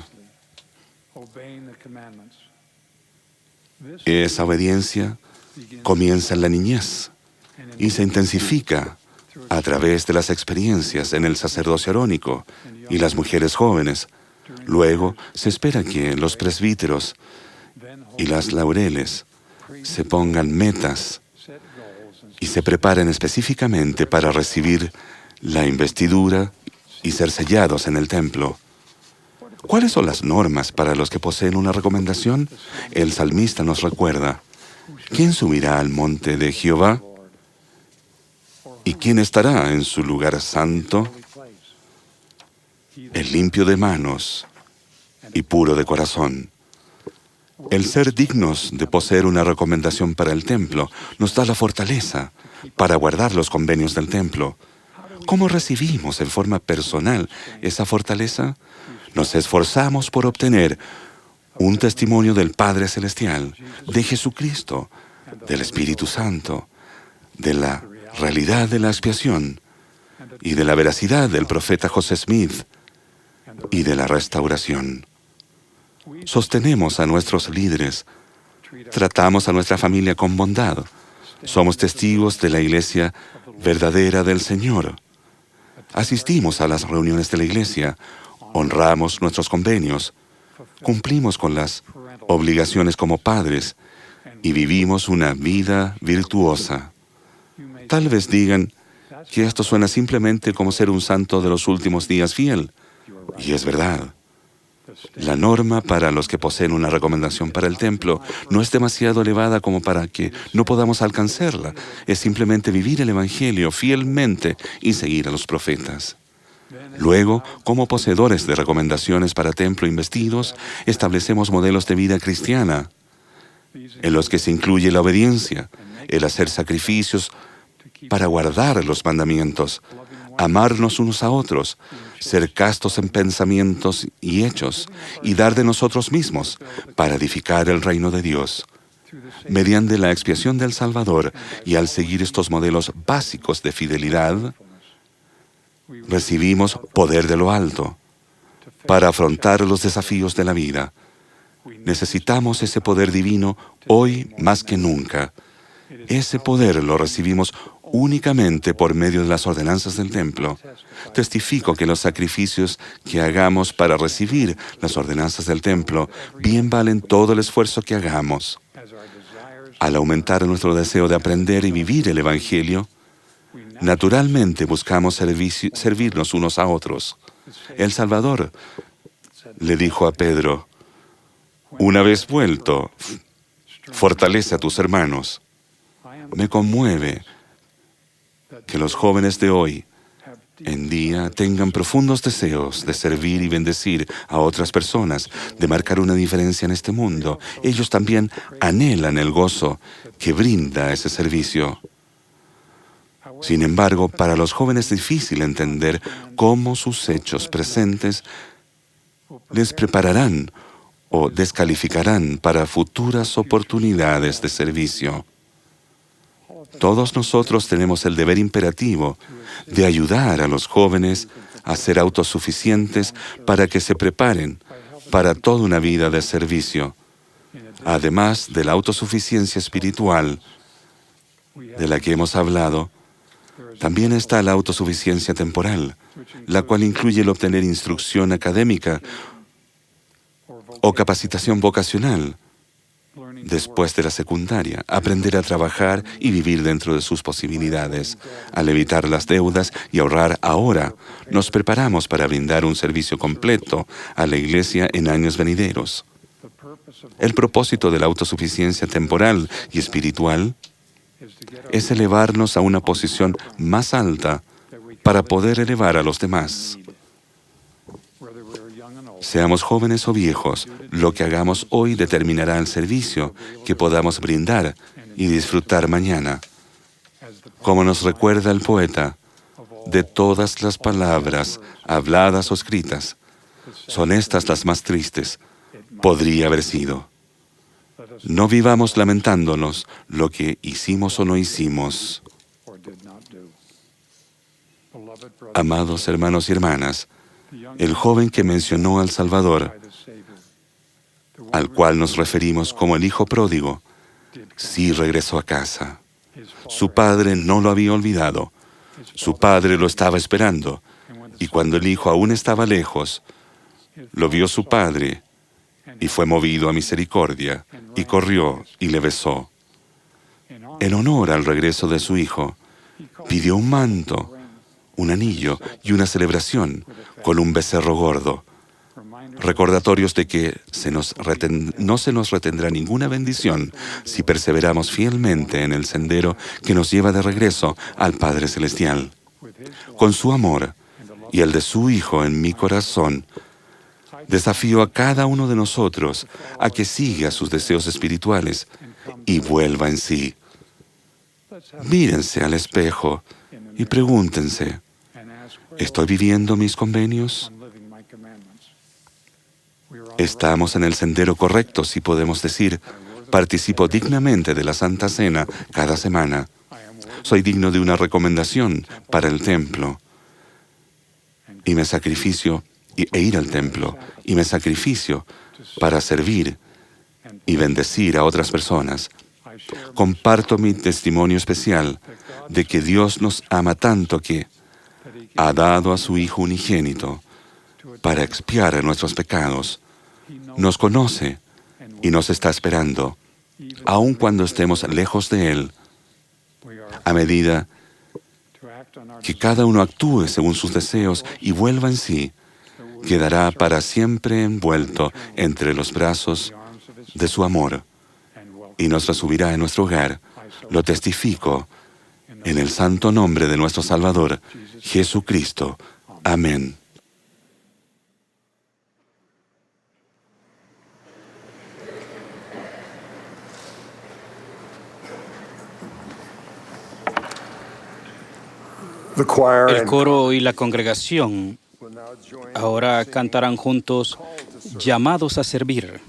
Esa obediencia comienza en la niñez y se intensifica a través de las experiencias en el sacerdocio arónico y las mujeres jóvenes. Luego se espera que los presbíteros y las laureles se pongan metas y se preparen específicamente para recibir la investidura y ser sellados en el templo. ¿Cuáles son las normas para los que poseen una recomendación? El salmista nos recuerda: ¿quién subirá al monte de Jehová? ¿Y quién estará en su lugar santo? El limpio de manos y puro de corazón. El ser dignos de poseer una recomendación para el templo nos da la fortaleza para guardar los convenios del templo. ¿Cómo recibimos en forma personal esa fortaleza? Nos esforzamos por obtener un testimonio del Padre Celestial, de Jesucristo, del Espíritu Santo, de la realidad de la expiación y de la veracidad del profeta José Smith y de la restauración. Sostenemos a nuestros líderes, tratamos a nuestra familia con bondad, somos testigos de la iglesia verdadera del Señor. Asistimos a las reuniones de la iglesia, honramos nuestros convenios, cumplimos con las obligaciones como padres y vivimos una vida virtuosa. Tal vez digan que esto suena simplemente como ser un santo de los últimos días fiel, y es verdad. La norma para los que poseen una recomendación para el templo no es demasiado elevada como para que no podamos alcanzarla. Es simplemente vivir el Evangelio fielmente y seguir a los profetas. Luego, como poseedores de recomendaciones para templo investidos, establecemos modelos de vida cristiana en los que se incluye la obediencia, el hacer sacrificios para guardar los mandamientos, amarnos unos a otros, ser castos en pensamientos y hechos, y dar de nosotros mismos para edificar el reino de Dios. Mediante la expiación del Salvador y al seguir estos modelos básicos de fidelidad, recibimos poder de lo alto para afrontar los desafíos de la vida. Necesitamos ese poder divino hoy más que nunca. Ese poder lo recibimos únicamente por medio de las ordenanzas del templo. Testifico que los sacrificios que hagamos para recibir las ordenanzas del templo bien valen todo el esfuerzo que hagamos. Al aumentar nuestro deseo de aprender y vivir el Evangelio, naturalmente buscamos servirnos unos a otros. El Salvador le dijo a Pedro: Una vez vuelto, fortalece a tus hermanos. Me conmueve que los jóvenes de hoy en día tengan profundos deseos de servir y bendecir a otras personas, de marcar una diferencia en este mundo. Ellos también anhelan el gozo que brinda ese servicio. Sin embargo, para los jóvenes es difícil entender cómo sus hechos presentes les prepararán o descalificarán para futuras oportunidades de servicio. Todos nosotros tenemos el deber imperativo de ayudar a los jóvenes a ser autosuficientes para que se preparen para toda una vida de servicio. Además de la autosuficiencia espiritual de la que hemos hablado, también está la autosuficiencia temporal, la cual incluye el obtener instrucción académica o capacitación vocacional después de la secundaria, aprender a trabajar y vivir dentro de sus posibilidades. Al evitar las deudas y ahorrar ahora, nos preparamos para brindar un servicio completo a la Iglesia en años venideros. El propósito de la autosuficiencia temporal y espiritual es elevarnos a una posición más alta para poder elevar a los demás. Seamos jóvenes o viejos, lo que hagamos hoy determinará el servicio que podamos brindar y disfrutar mañana. Como nos recuerda el poeta, de todas las palabras, habladas o escritas, son estas las más tristes. Podría haber sido. No vivamos lamentándonos lo que hicimos o no hicimos. Amados hermanos y hermanas, el joven que mencionó al Salvador, al cual nos referimos como el hijo pródigo, sí regresó a casa. Su padre no lo había olvidado. Su padre lo estaba esperando. Y cuando el hijo aún estaba lejos, lo vio su padre y fue movido a misericordia y corrió y le besó. En honor al regreso de su hijo, pidió un manto, un anillo y una celebración con un becerro gordo. Recordatorios de que no se nos retendrá ninguna bendición si perseveramos fielmente en el sendero que nos lleva de regreso al Padre Celestial. Con su amor y el de su Hijo en mi corazón, desafío a cada uno de nosotros a que siga sus deseos espirituales y vuelva en sí. Mírense al espejo y pregúntense, ¿estoy viviendo mis convenios? Estamos en el sendero correcto si podemos decir, participo dignamente de la Santa Cena cada semana. Soy digno de una recomendación para el templo. Y me sacrificio e ir al templo. Y me sacrificio para servir y bendecir a otras personas. Comparto mi testimonio especial de que Dios nos ama tanto que ha dado a su Hijo unigénito para expiar nuestros pecados. Nos conoce y nos está esperando, aun cuando estemos lejos de Él. A medida que cada uno actúe según sus deseos y vuelva en sí, quedará para siempre envuelto entre los brazos de su amor y nos recibirá en nuestro hogar. Lo testifico en el santo nombre de nuestro Salvador, Jesucristo. Amén. El coro y la congregación ahora cantarán juntos Llamados a servir.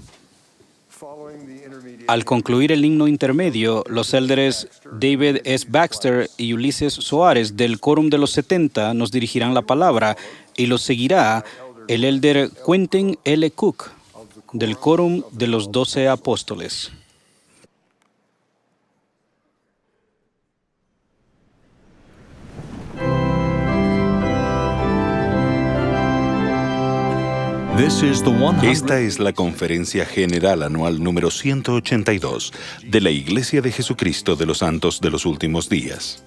Al concluir el himno intermedio, los élderes David S. Baxter y Ulises Soares del Quórum de los 70 nos dirigirán la palabra y los seguirá el élder Quentin L. Cook del Quórum de los 12 Apóstoles. Esta es la Conferencia General Anual número 182 de la Iglesia de Jesucristo de los Santos de los Últimos Días.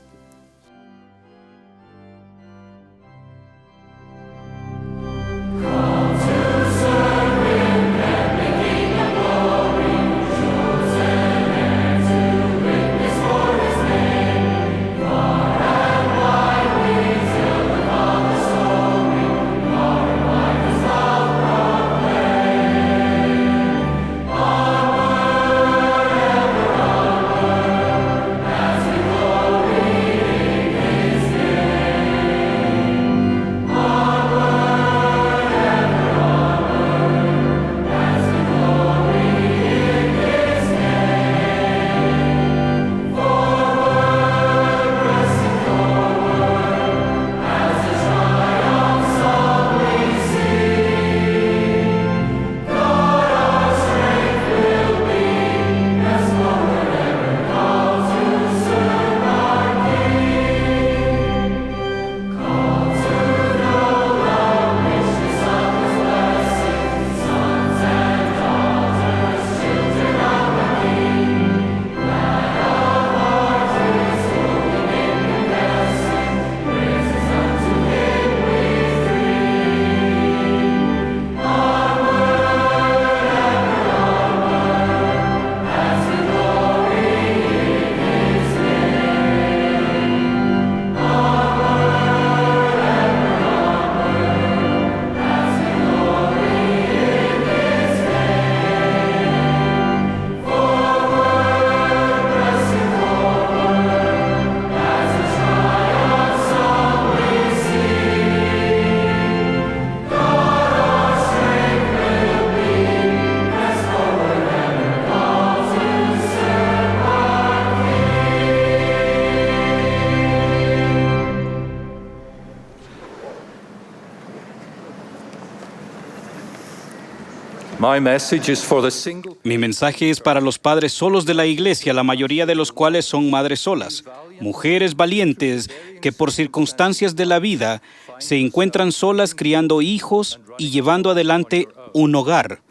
Mi mensaje es para los padres solos de la iglesia, la mayoría de los cuales son madres solas, mujeres valientes que por circunstancias de la vida se encuentran solas criando hijos y llevando adelante un hogar.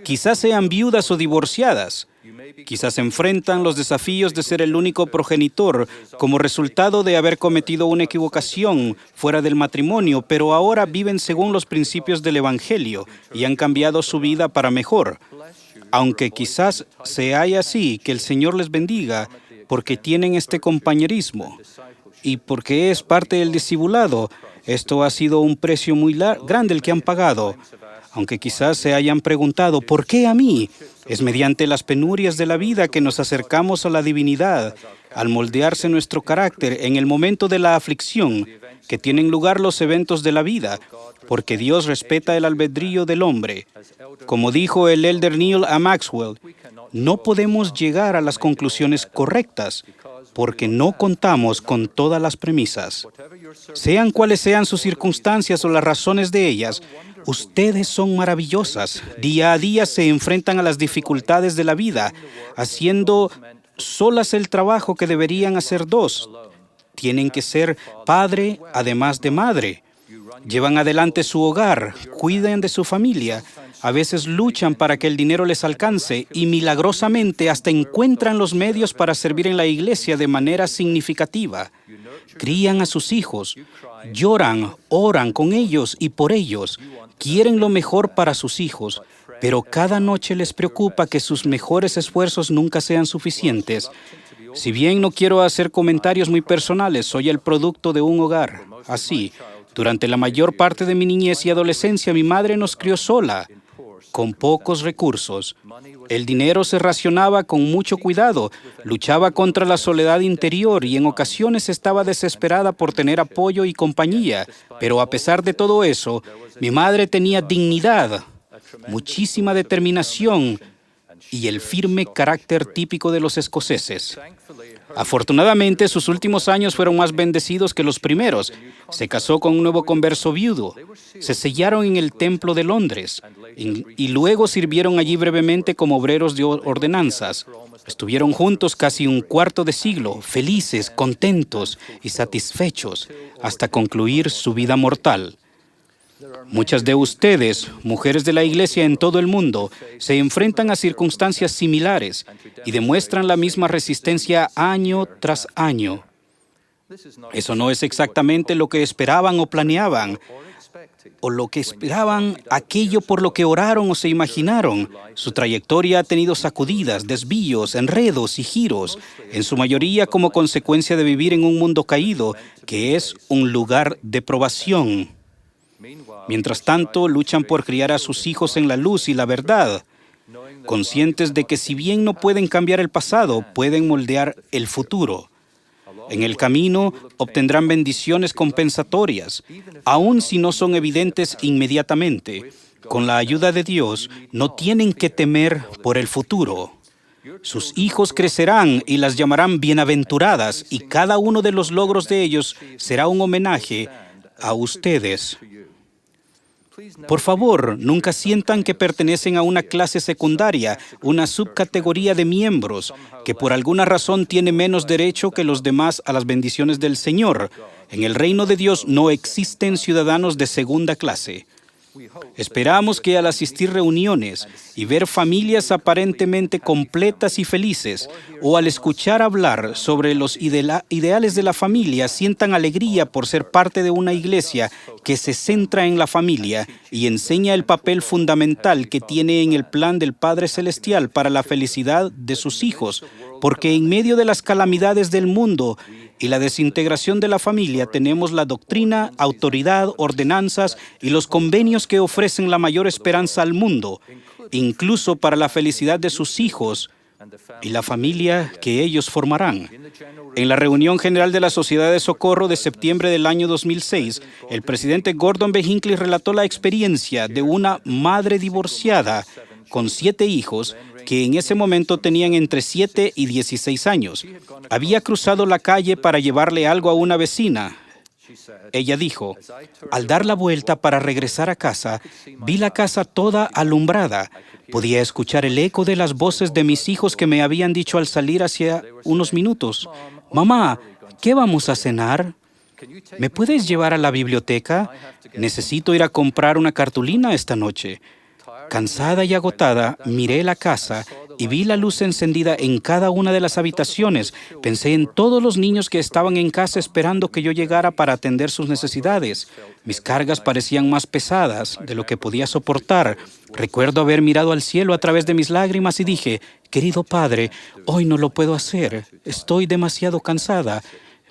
Quizás sean viudas o divorciadas. Quizás enfrentan los desafíos de ser el único progenitor como resultado de haber cometido una equivocación fuera del matrimonio, pero ahora viven según los principios del Evangelio y han cambiado su vida para mejor. Aunque quizás se haya así, que el Señor les bendiga porque tienen este compañerismo y porque es parte del discipulado. Esto ha sido un precio muy grande el que han pagado. Aunque quizás se hayan preguntado, ¿por qué a mí? Es mediante las penurias de la vida que nos acercamos a la divinidad, al moldearse nuestro carácter en el momento de la aflicción, que tienen lugar los eventos de la vida, porque Dios respeta el albedrío del hombre. Como dijo el elder Neil A. Maxwell, no podemos llegar a las conclusiones correctas, porque no contamos con todas las premisas. Sean cuales sean sus circunstancias o las razones de ellas, ustedes son maravillosas. Día a día se enfrentan a las dificultades de la vida, haciendo solas el trabajo que deberían hacer dos. Tienen que ser padre además de madre. Llevan adelante su hogar, cuidan de su familia, a veces luchan para que el dinero les alcance y milagrosamente hasta encuentran los medios para servir en la iglesia de manera significativa. Crían a sus hijos, lloran, oran con ellos y por ellos, quieren lo mejor para sus hijos, pero cada noche les preocupa que sus mejores esfuerzos nunca sean suficientes. Si bien no quiero hacer comentarios muy personales, soy el producto de un hogar. Así, durante la mayor parte de mi niñez y adolescencia, mi madre nos crió sola, con pocos recursos. El dinero se racionaba con mucho cuidado, luchaba contra la soledad interior y en ocasiones estaba desesperada por tener apoyo y compañía. Pero a pesar de todo eso, mi madre tenía dignidad, muchísima determinación y el firme carácter típico de los escoceses. Afortunadamente, sus últimos años fueron más bendecidos que los primeros. Se casó con un nuevo converso viudo. Se sellaron en el Templo de Londres y luego sirvieron allí brevemente como obreros de ordenanzas. Estuvieron juntos casi un cuarto de siglo, felices, contentos y satisfechos, hasta concluir su vida mortal. Muchas de ustedes, mujeres de la iglesia en todo el mundo, se enfrentan a circunstancias similares y demuestran la misma resistencia año tras año. Eso no es exactamente lo que esperaban o planeaban, o lo que esperaban, aquello por lo que oraron o se imaginaron. Su trayectoria ha tenido sacudidas, desvíos, enredos y giros, en su mayoría como consecuencia de vivir en un mundo caído, que es un lugar de probación. Mientras tanto, luchan por criar a sus hijos en la luz y la verdad, conscientes de que si bien no pueden cambiar el pasado, pueden moldear el futuro. En el camino obtendrán bendiciones compensatorias, aun si no son evidentes inmediatamente. Con la ayuda de Dios, no tienen que temer por el futuro. Sus hijos crecerán y las llamarán bienaventuradas, y cada uno de los logros de ellos será un homenaje a ustedes. Por favor, nunca sientan que pertenecen a una clase secundaria, una subcategoría de miembros, que por alguna razón tiene menos derecho que los demás a las bendiciones del Señor. En el reino de Dios no existen ciudadanos de segunda clase. Esperamos que al asistir reuniones y ver familias aparentemente completas y felices, o al escuchar hablar sobre los ideales de la familia, sientan alegría por ser parte de una iglesia que se centra en la familia y enseña el papel fundamental que tiene en el plan del Padre Celestial para la felicidad de sus hijos, porque en medio de las calamidades del mundo y la desintegración de la familia tenemos la doctrina, autoridad, ordenanzas y los convenios que ofrecen la mayor esperanza al mundo, incluso para la felicidad de sus hijos y la familia que ellos formarán. En la reunión general de la Sociedad de Socorro de septiembre del año 2006, el presidente Gordon B. Hinckley relató la experiencia de una madre divorciada con 7 hijos que en ese momento tenían entre 7 y 16 años. Había cruzado la calle para llevarle algo a una vecina. Ella dijo, al dar la vuelta para regresar a casa, vi la casa toda alumbrada. Podía escuchar el eco de las voces de mis hijos que me habían dicho al salir hacía unos minutos, «Mamá, ¿qué vamos a cenar? ¿Me puedes llevar a la biblioteca? Necesito ir a comprar una cartulina esta noche». Cansada y agotada, miré la casa y vi la luz encendida en cada una de las habitaciones. Pensé en todos los niños que estaban en casa esperando que yo llegara para atender sus necesidades. Mis cargas parecían más pesadas de lo que podía soportar. Recuerdo haber mirado al cielo a través de mis lágrimas y dije, «Querido Padre, hoy no lo puedo hacer. Estoy demasiado cansada.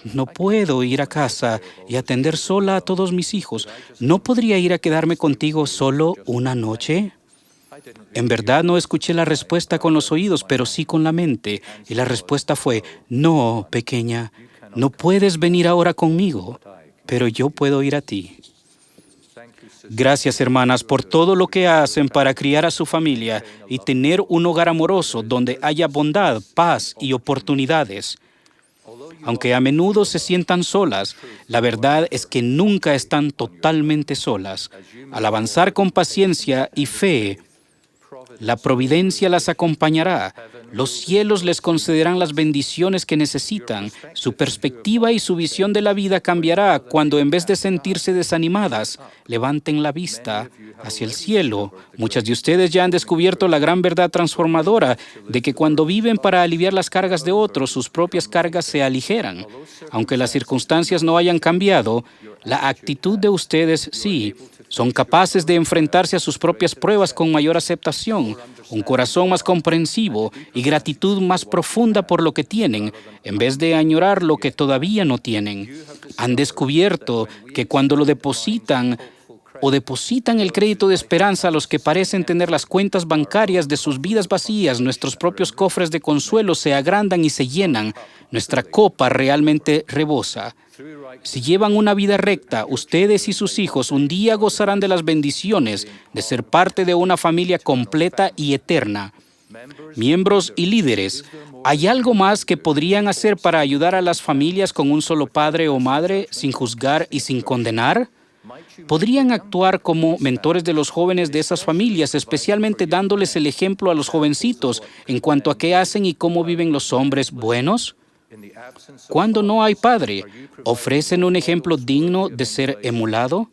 No puedo ir a casa y atender sola a todos mis hijos. ¿No podría ir a quedarme contigo solo una noche?» En verdad no escuché la respuesta con los oídos, pero sí con la mente. Y la respuesta fue, «No, pequeña, no puedes venir ahora conmigo, pero yo puedo ir a ti». Gracias, hermanas, por todo lo que hacen para criar a su familia y tener un hogar amoroso donde haya bondad, paz y oportunidades. Aunque a menudo se sientan solas, la verdad es que nunca están totalmente solas. Al avanzar con paciencia y fe, la providencia las acompañará. Los cielos les concederán las bendiciones que necesitan. Su perspectiva y su visión de la vida cambiará cuando, en vez de sentirse desanimadas, levanten la vista hacia el cielo. Muchas de ustedes ya han descubierto la gran verdad transformadora de que cuando viven para aliviar las cargas de otros, sus propias cargas se aligeran. Aunque las circunstancias no hayan cambiado, la actitud de ustedes sí. Son capaces de enfrentarse a sus propias pruebas con mayor aceptación, un corazón más comprensivo y gratitud más profunda por lo que tienen, en vez de añorar lo que todavía no tienen. Han descubierto que cuando lo depositan el crédito de esperanza a los que parecen tener las cuentas bancarias de sus vidas vacías, nuestros propios cofres de consuelo se agrandan y se llenan. Nuestra copa realmente rebosa. Si llevan una vida recta, ustedes y sus hijos un día gozarán de las bendiciones de ser parte de una familia completa y eterna. Miembros y líderes, ¿hay algo más que podrían hacer para ayudar a las familias con un solo padre o madre sin juzgar y sin condenar? ¿Podrían actuar como mentores de los jóvenes de esas familias, especialmente dándoles el ejemplo a los jovencitos en cuanto a qué hacen y cómo viven los hombres buenos? Cuando no hay padre, ¿ofrecen un ejemplo digno de ser emulado?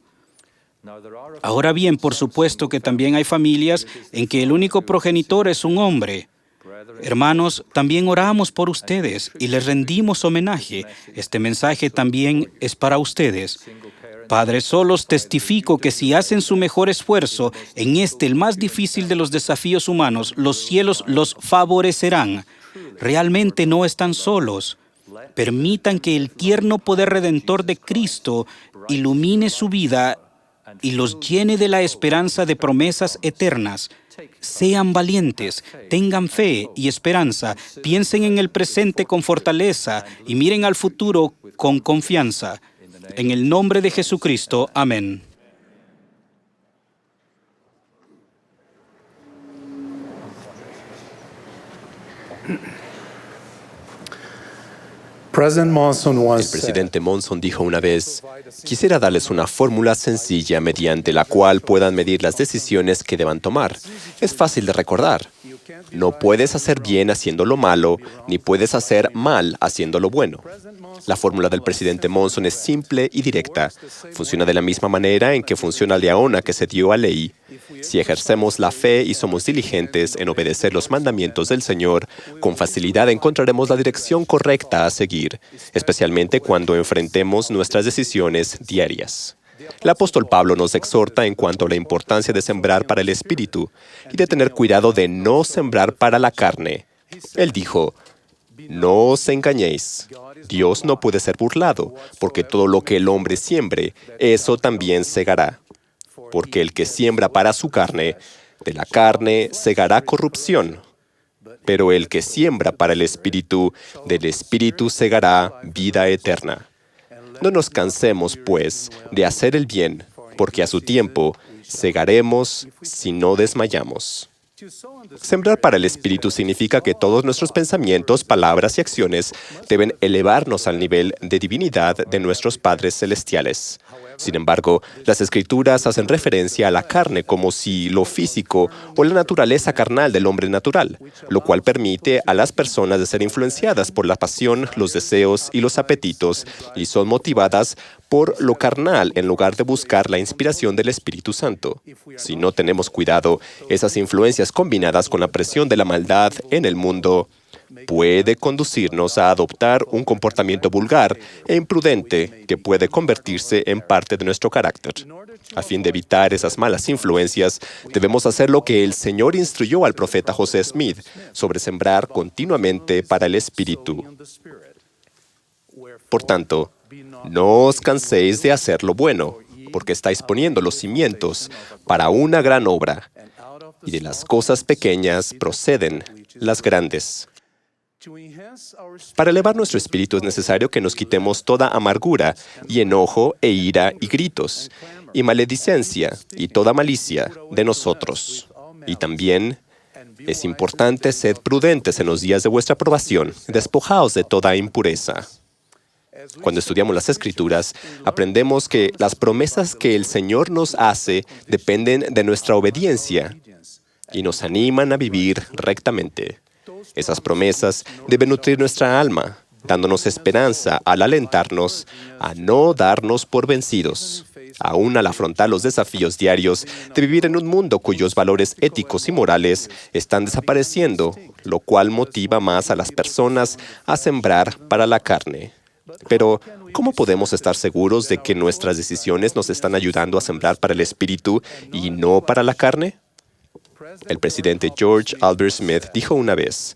Ahora bien, por supuesto que también hay familias en que el único progenitor es un hombre. Hermanos, también oramos por ustedes y les rendimos homenaje. Este mensaje también es para ustedes. Padres solos, testifico que si hacen su mejor esfuerzo en el más difícil de los desafíos humanos, los cielos los favorecerán. Realmente no están solos. Permitan que el tierno poder redentor de Cristo ilumine su vida y los llene de la esperanza de promesas eternas. Sean valientes, tengan fe y esperanza, piensen en el presente con fortaleza y miren al futuro con confianza. En el nombre de Jesucristo, amén. El presidente Monson dijo una vez, quisiera darles una fórmula sencilla mediante la cual puedan medir las decisiones que deban tomar. Es fácil de recordar. No puedes hacer bien haciendo lo malo, ni puedes hacer mal haciendo lo bueno. La fórmula del presidente Monson es simple y directa. Funciona de la misma manera en que funciona la leona que se dio a Leí. Si ejercemos la fe y somos diligentes en obedecer los mandamientos del Señor, con facilidad encontraremos la dirección correcta a seguir, especialmente cuando enfrentemos nuestras decisiones diarias. El apóstol Pablo nos exhorta en cuanto a la importancia de sembrar para el Espíritu y de tener cuidado de no sembrar para la carne. Él dijo, no os engañéis. Dios no puede ser burlado, porque todo lo que el hombre siembre, eso también segará. Porque el que siembra para su carne, de la carne segará corrupción. Pero el que siembra para el Espíritu, del Espíritu segará vida eterna. No nos cansemos, pues, de hacer el bien, porque a su tiempo segaremos si no desmayamos. Sembrar para el Espíritu significa que todos nuestros pensamientos, palabras y acciones deben elevarnos al nivel de divinidad de nuestros padres celestiales. Sin embargo, las Escrituras hacen referencia a la carne como si lo físico o la naturaleza carnal del hombre natural, lo cual permite a las personas de ser influenciadas por la pasión, los deseos y los apetitos, y son motivadas por lo carnal en lugar de buscar la inspiración del Espíritu Santo. Si no tenemos cuidado, esas influencias combinadas con la presión de la maldad en el mundo puede conducirnos a adoptar un comportamiento vulgar e imprudente que puede convertirse en parte de nuestro carácter. A fin de evitar esas malas influencias, debemos hacer lo que el Señor instruyó al profeta José Smith sobre sembrar continuamente para el Espíritu. Por tanto, no os canséis de hacer lo bueno, porque estáis poniendo los cimientos para una gran obra, y de las cosas pequeñas proceden las grandes. Para elevar nuestro espíritu es necesario que nos quitemos toda amargura y enojo e ira y gritos, y maledicencia y toda malicia de nosotros. Y también es importante ser prudentes en los días de vuestra probación, despojaos de toda impureza. Cuando estudiamos las Escrituras, aprendemos que las promesas que el Señor nos hace dependen de nuestra obediencia y nos animan a vivir rectamente. Esas promesas deben nutrir nuestra alma, dándonos esperanza al alentarnos a no darnos por vencidos, aún al afrontar los desafíos diarios de vivir en un mundo cuyos valores éticos y morales están desapareciendo, lo cual motiva más a las personas a sembrar para la carne. Pero, ¿cómo podemos estar seguros de que nuestras decisiones nos están ayudando a sembrar para el Espíritu y no para la carne? El presidente George Albert Smith dijo una vez: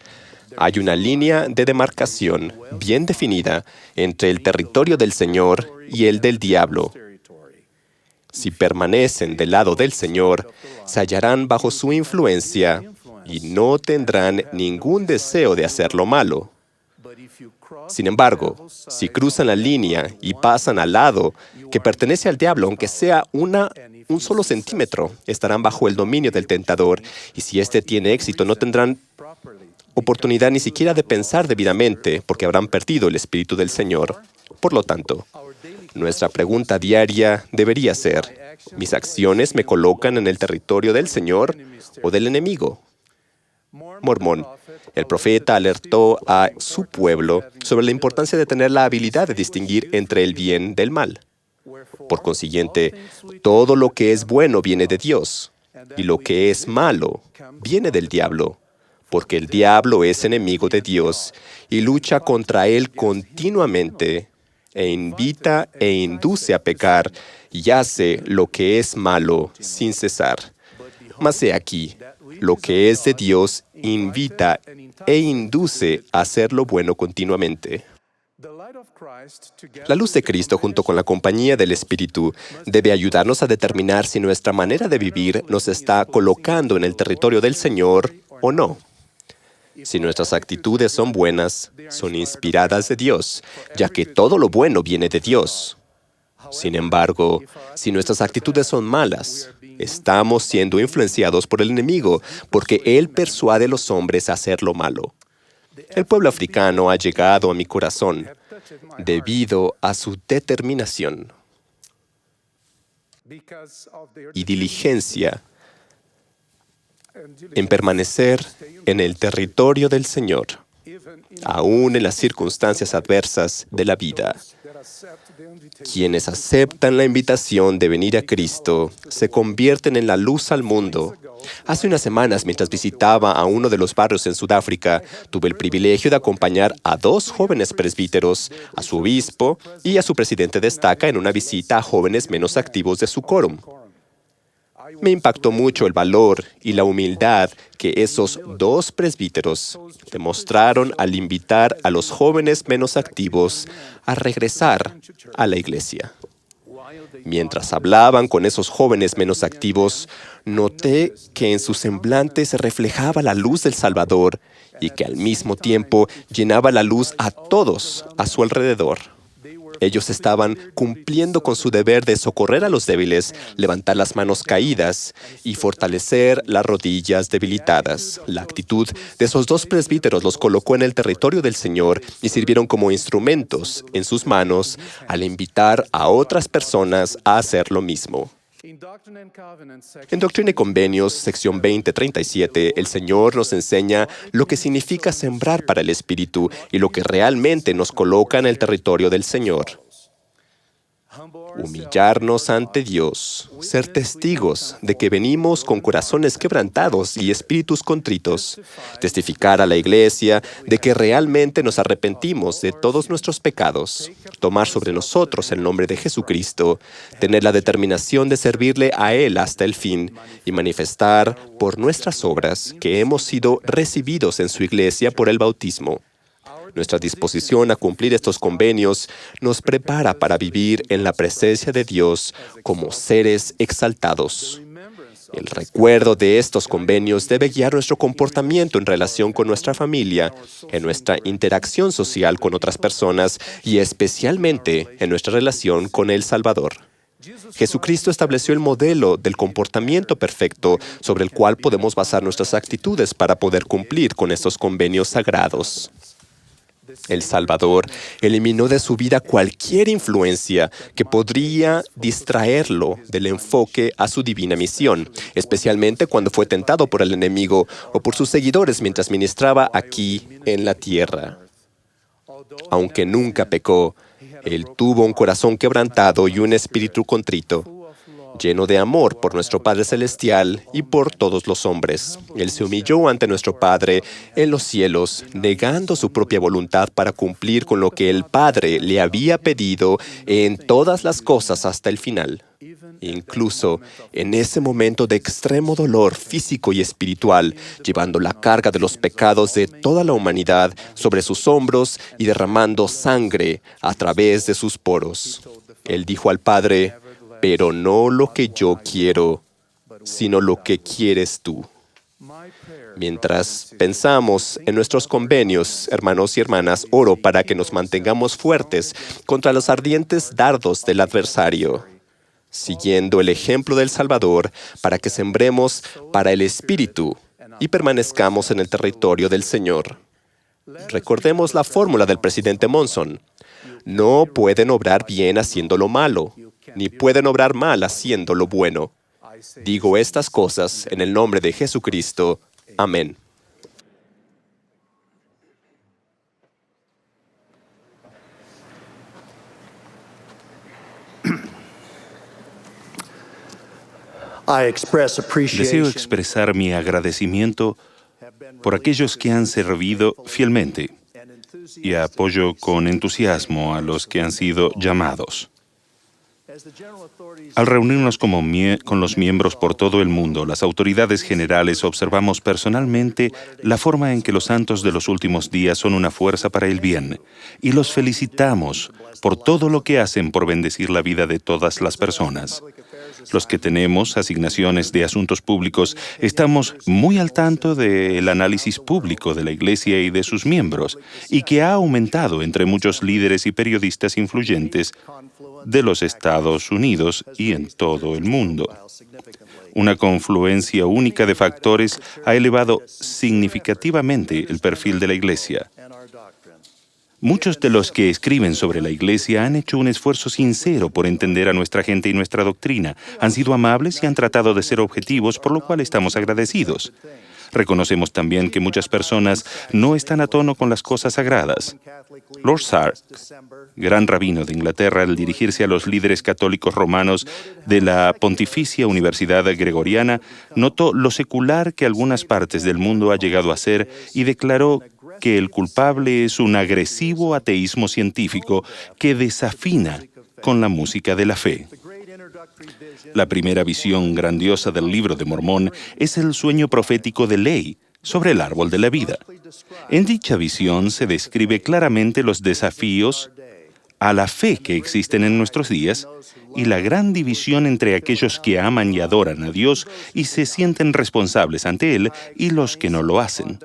hay una línea de demarcación bien definida entre el territorio del Señor y el del diablo. Si permanecen del lado del Señor, se hallarán bajo su influencia y no tendrán ningún deseo de hacer lo malo. Sin embargo, si cruzan la línea y pasan al lado que pertenece al diablo, aunque sea un solo centímetro, estarán bajo el dominio del tentador, y si éste tiene éxito, no tendrán oportunidad ni siquiera de pensar debidamente, porque habrán perdido el Espíritu del Señor. Por lo tanto, nuestra pregunta diaria debería ser: ¿mis acciones me colocan en el territorio del Señor o del enemigo? Mormón, el profeta alertó a su pueblo sobre la importancia de tener la habilidad de distinguir entre el bien del mal. Por consiguiente, todo lo que es bueno viene de Dios, y lo que es malo viene del diablo, porque el diablo es enemigo de Dios y lucha contra él continuamente, e invita e induce a pecar, y hace lo que es malo sin cesar. Mas he aquí, lo que es de Dios invita e induce a hacer lo bueno continuamente. La luz de Cristo junto con la compañía del Espíritu debe ayudarnos a determinar si nuestra manera de vivir nos está colocando en el territorio del Señor o no. Si nuestras actitudes son buenas, son inspiradas de Dios, ya que todo lo bueno viene de Dios. Sin embargo, si nuestras actitudes son malas, estamos siendo influenciados por el enemigo, porque él persuade a los hombres a hacer lo malo. El pueblo africano ha llegado a mi corazón debido a su determinación y diligencia en permanecer en el territorio del Señor, aún en las circunstancias adversas de la vida. Quienes aceptan la invitación de venir a Cristo se convierten en la luz al mundo. Hace unas semanas, mientras visitaba a uno de los barrios en Sudáfrica, tuve el privilegio de acompañar a 2 jóvenes presbíteros, a su obispo y a su presidente de estaca en una visita a jóvenes menos activos de su quórum. Me impactó mucho el valor y la humildad que esos 2 presbíteros demostraron al invitar a los jóvenes menos activos a regresar a la iglesia. Mientras hablaban con esos jóvenes menos activos, noté que en sus semblantes se reflejaba la luz del Salvador y que al mismo tiempo llenaba la luz a todos a su alrededor. Ellos estaban cumpliendo con su deber de socorrer a los débiles, levantar las manos caídas y fortalecer las rodillas debilitadas. La actitud de esos dos presbíteros los colocó en el territorio del Señor y sirvieron como instrumentos en sus manos al invitar a otras personas a hacer lo mismo. En Doctrina y Convenios, sección 20:37, el Señor nos enseña lo que significa sembrar para el Espíritu y lo que realmente nos coloca en el territorio del Señor. Humillarnos ante Dios, ser testigos de que venimos con corazones quebrantados y espíritus contritos, testificar a la Iglesia de que realmente nos arrepentimos de todos nuestros pecados, tomar sobre nosotros el nombre de Jesucristo, tener la determinación de servirle a Él hasta el fin y manifestar por nuestras obras que hemos sido recibidos en su Iglesia por el bautismo. Nuestra disposición a cumplir estos convenios nos prepara para vivir en la presencia de Dios como seres exaltados. El recuerdo de estos convenios debe guiar nuestro comportamiento en relación con nuestra familia, en nuestra interacción social con otras personas y especialmente en nuestra relación con el Salvador. Jesucristo estableció el modelo del comportamiento perfecto sobre el cual podemos basar nuestras actitudes para poder cumplir con estos convenios sagrados. El Salvador eliminó de su vida cualquier influencia que podría distraerlo del enfoque a su divina misión, especialmente cuando fue tentado por el enemigo o por sus seguidores mientras ministraba aquí en la tierra. Aunque nunca pecó, Él tuvo un corazón quebrantado y un espíritu contrito, lleno de amor por nuestro Padre Celestial y por todos los hombres. Él se humilló ante nuestro Padre en los cielos, negando su propia voluntad para cumplir con lo que el Padre le había pedido en todas las cosas hasta el final. Incluso en ese momento de extremo dolor físico y espiritual, llevando la carga de los pecados de toda la humanidad sobre sus hombros y derramando sangre a través de sus poros. Él dijo al Padre: pero no lo que yo quiero, sino lo que quieres tú. Mientras pensamos en nuestros convenios, hermanos y hermanas, oro para que nos mantengamos fuertes contra los ardientes dardos del adversario, siguiendo el ejemplo del Salvador, para que sembremos para el Espíritu y permanezcamos en el territorio del Señor. Recordemos la fórmula del presidente Monson: no pueden obrar bien haciendo lo malo, ni pueden obrar mal haciendo lo bueno. Digo estas cosas en el nombre de Jesucristo. Amén. Deseo expresar mi agradecimiento por aquellos que han servido fielmente y apoyo con entusiasmo a los que han sido llamados. Al reunirnos con los miembros por todo el mundo, las autoridades generales, observamos personalmente la forma en que los santos de los últimos días son una fuerza para el bien, y los felicitamos por todo lo que hacen por bendecir la vida de todas las personas. Los que tenemos asignaciones de asuntos públicos estamos muy al tanto del análisis público de la Iglesia y de sus miembros, y que ha aumentado entre muchos líderes y periodistas influyentes de los Estados Unidos y en todo el mundo. Una confluencia única de factores ha elevado significativamente el perfil de la Iglesia. Muchos de los que escriben sobre la Iglesia han hecho un esfuerzo sincero por entender a nuestra gente y nuestra doctrina. Han sido amables y han tratado de ser objetivos, por lo cual estamos agradecidos. Reconocemos también que muchas personas no están a tono con las cosas sagradas. Lord Sark, gran rabino de Inglaterra, al dirigirse a los líderes católicos romanos de la Pontificia Universidad Gregoriana, notó lo secular que algunas partes del mundo ha llegado a ser y declaró que el culpable es un agresivo ateísmo científico que desafina con la música de la fe. La primera visión grandiosa del Libro de Mormón es el sueño profético de Ley sobre el árbol de la vida. En dicha visión se describe claramente los desafíos a la fe que existen en nuestros días y la gran división entre aquellos que aman y adoran a Dios y se sienten responsables ante Él y los que no lo hacen.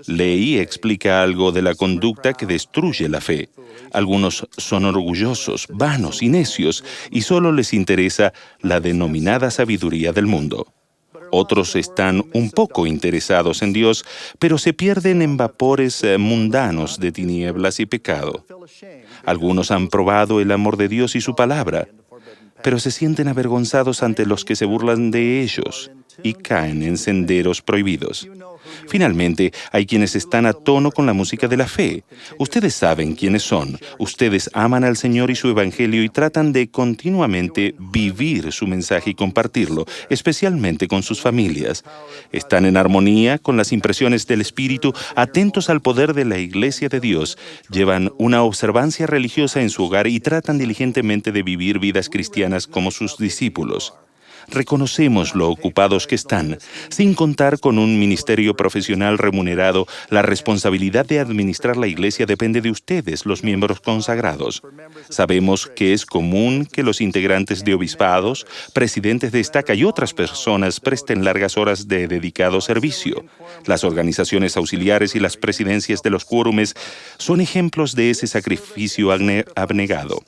Ley explica algo de la conducta que destruye la fe. Algunos son orgullosos, vanos y necios, y solo les interesa la denominada sabiduría del mundo. Otros están un poco interesados en Dios, pero se pierden en vapores mundanos de tinieblas y pecado. Algunos han probado el amor de Dios y su palabra, pero se sienten avergonzados ante los que se burlan de ellos y caen en senderos prohibidos. Finalmente, hay quienes están a tono con la música de la fe. Ustedes saben quiénes son. Ustedes aman al Señor y su Evangelio y tratan de continuamente vivir su mensaje y compartirlo, especialmente con sus familias. Están en armonía con las impresiones del Espíritu, atentos al poder de la Iglesia de Dios, llevan una observancia religiosa en su hogar y tratan diligentemente de vivir vidas cristianas como sus discípulos. Reconocemos lo ocupados que están. Sin contar con un ministerio profesional remunerado, la responsabilidad de administrar la iglesia depende de ustedes, los miembros consagrados. Sabemos que es común que los integrantes de obispados, presidentes de estaca y otras personas presten largas horas de dedicado servicio. Las organizaciones auxiliares y las presidencias de los quórumes son ejemplos de ese sacrificio abnegado.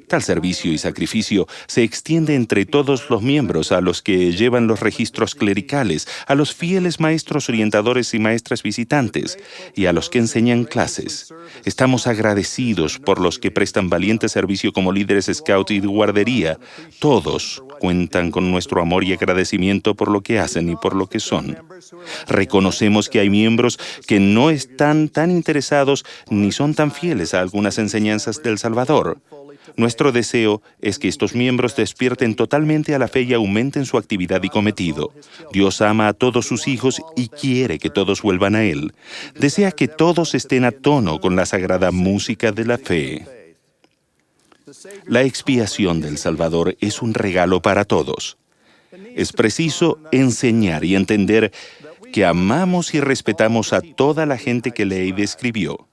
Tal servicio y sacrificio se extiende entre todos los miembros, a los que llevan los registros clericales, a los fieles maestros orientadores y maestras visitantes, y a los que enseñan clases. Estamos agradecidos por los que prestan valiente servicio como líderes scout y de guardería. Todos cuentan con nuestro amor y agradecimiento por lo que hacen y por lo que son. Reconocemos que hay miembros que no están tan interesados ni son tan fieles a algunas enseñanzas del Salvador. Nuestro deseo es que estos miembros despierten totalmente a la fe y aumenten su actividad y cometido. Dios ama a todos sus hijos y quiere que todos vuelvan a Él. Desea que todos estén a tono con la sagrada música de la fe. La expiación del Salvador es un regalo para todos. Es preciso enseñar y entender que amamos y respetamos a toda la gente que Ley describió.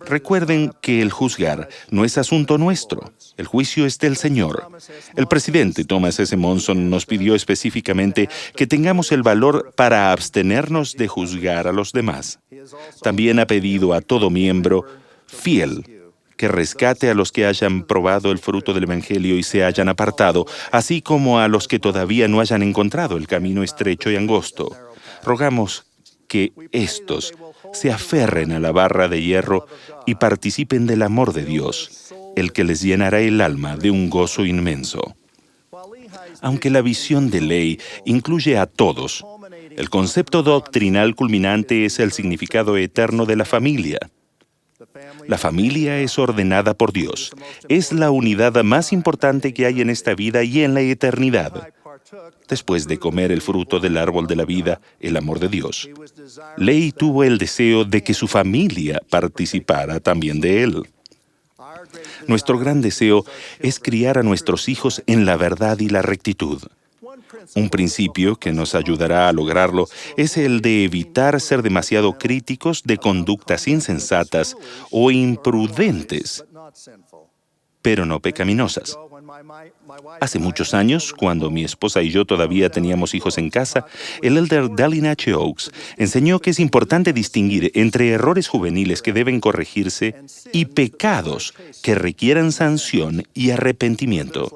Recuerden que el juzgar no es asunto nuestro. El juicio es del Señor. El presidente Thomas S. Monson nos pidió específicamente que tengamos el valor para abstenernos de juzgar a los demás. También ha pedido a todo miembro fiel que rescate a los que hayan probado el fruto del Evangelio y se hayan apartado, así como a los que todavía no hayan encontrado el camino estrecho y angosto. Rogamos que estos se aferren a la barra de hierro y participen del amor de Dios, el que les llenará el alma de un gozo inmenso. Aunque la visión de Ley incluye a todos, el concepto doctrinal culminante es el significado eterno de la familia. La familia es ordenada por Dios. Es la unidad más importante que hay en esta vida y en la eternidad. Después de comer el fruto del árbol de la vida, el amor de Dios, Ley tuvo el deseo de que su familia participara también de él. Nuestro gran deseo es criar a nuestros hijos en la verdad y la rectitud. Un principio que nos ayudará a lograrlo es el de evitar ser demasiado críticos de conductas insensatas o imprudentes, pero no pecaminosas. Hace muchos años, cuando mi esposa y yo todavía teníamos hijos en casa, el elder Dallin H. Oaks enseñó que es importante distinguir entre errores juveniles que deben corregirse y pecados que requieran sanción y arrepentimiento.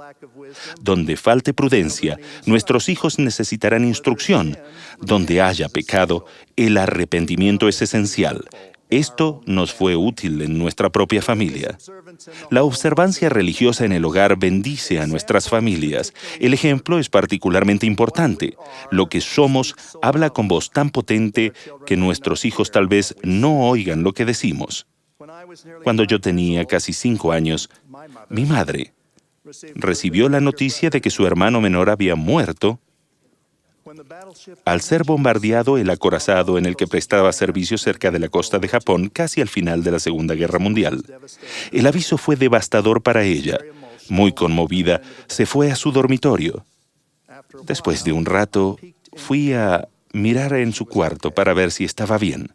Donde falte prudencia, nuestros hijos necesitarán instrucción. Donde haya pecado, el arrepentimiento es esencial. Esto nos fue útil en nuestra propia familia. La observancia religiosa en el hogar bendice a nuestras familias. El ejemplo es particularmente importante. Lo que somos habla con voz tan potente que nuestros hijos tal vez no oigan lo que decimos. Cuando yo tenía casi 5 años, mi madre recibió la noticia de que su hermano menor había muerto al ser bombardeado el acorazado en el que prestaba servicio cerca de la costa de Japón casi al final de la Segunda Guerra Mundial. El aviso fue devastador para ella. Muy conmovida, se fue a su dormitorio. Después de un rato, fui a mirar en su cuarto para ver si estaba bien.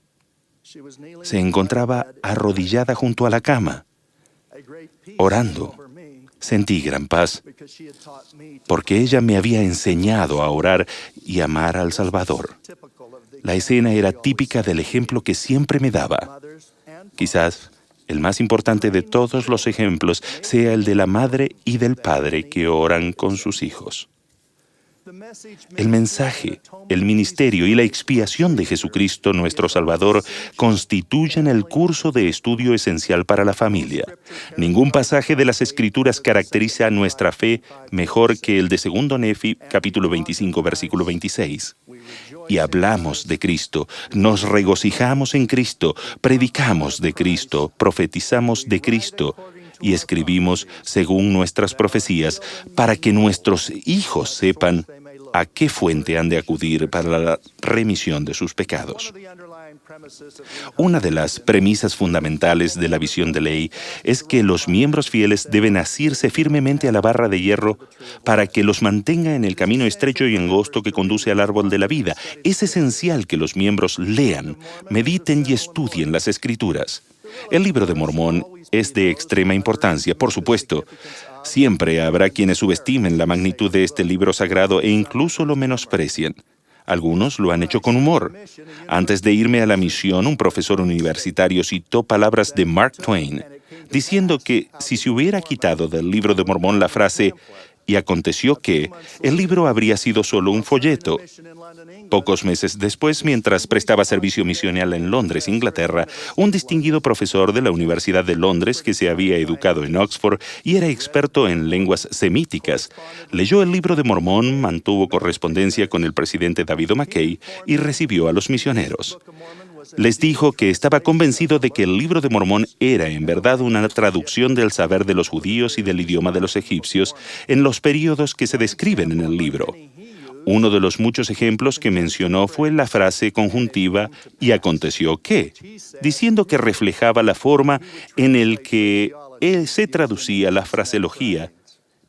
Se encontraba arrodillada junto a la cama, orando. Sentí gran paz, porque ella me había enseñado a orar y amar al Salvador. La escena era típica del ejemplo que siempre me daba. Quizás el más importante de todos los ejemplos sea el de la madre y del padre que oran con sus hijos. El mensaje, el ministerio y la expiación de Jesucristo nuestro Salvador constituyen el curso de estudio esencial para la familia. Ningún pasaje de las Escrituras caracteriza nuestra fe mejor que el de 2 Nefi, capítulo 25, versículo 26. Y hablamos de Cristo, nos regocijamos en Cristo, predicamos de Cristo, profetizamos de Cristo y escribimos según nuestras profecías para que nuestros hijos sepan a qué fuente han de acudir para la remisión de sus pecados. Una de las premisas fundamentales de la visión de ley es que los miembros fieles deben asirse firmemente a la barra de hierro para que los mantenga en el camino estrecho y angosto que conduce al árbol de la vida. Es esencial que los miembros lean, mediten y estudien las Escrituras. El Libro de Mormón es de extrema importancia, por supuesto. Siempre habrá quienes subestimen la magnitud de este libro sagrado e incluso lo menosprecien. Algunos lo han hecho con humor. Antes de irme a la misión, un profesor universitario citó palabras de Mark Twain, diciendo que si se hubiera quitado del Libro de Mormón la frase «y aconteció que», el libro habría sido solo un folleto. Pocos meses después, mientras prestaba servicio misional en Londres, Inglaterra, un distinguido profesor de la Universidad de Londres que se había educado en Oxford y era experto en lenguas semíticas, leyó el Libro de Mormón, mantuvo correspondencia con el presidente David O. McKay y recibió a los misioneros. Les dijo que estaba convencido de que el Libro de Mormón era en verdad una traducción del saber de los judíos y del idioma de los egipcios en los períodos que se describen en el libro. Uno de los muchos ejemplos que mencionó fue la frase conjuntiva «y aconteció que», diciendo que reflejaba la forma en el que se traducía la fraseología,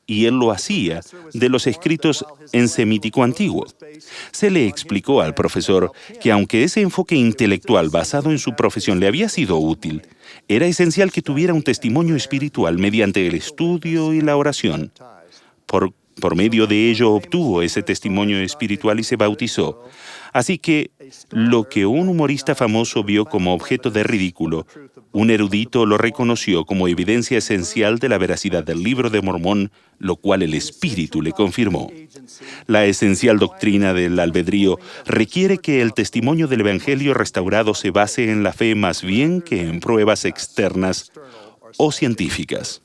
y él lo hacía, de los escritos en semítico antiguo. Se le explicó al profesor que aunque ese enfoque intelectual basado en su profesión le había sido útil, era esencial que tuviera un testimonio espiritual mediante el estudio y la oración. Por medio de ello obtuvo ese testimonio espiritual y se bautizó. Así que lo que un humorista famoso vio como objeto de ridículo, un erudito lo reconoció como evidencia esencial de la veracidad del Libro de Mormón, lo cual el Espíritu le confirmó. La esencial doctrina del albedrío requiere que el testimonio del Evangelio restaurado se base en la fe más bien que en pruebas externas o científicas.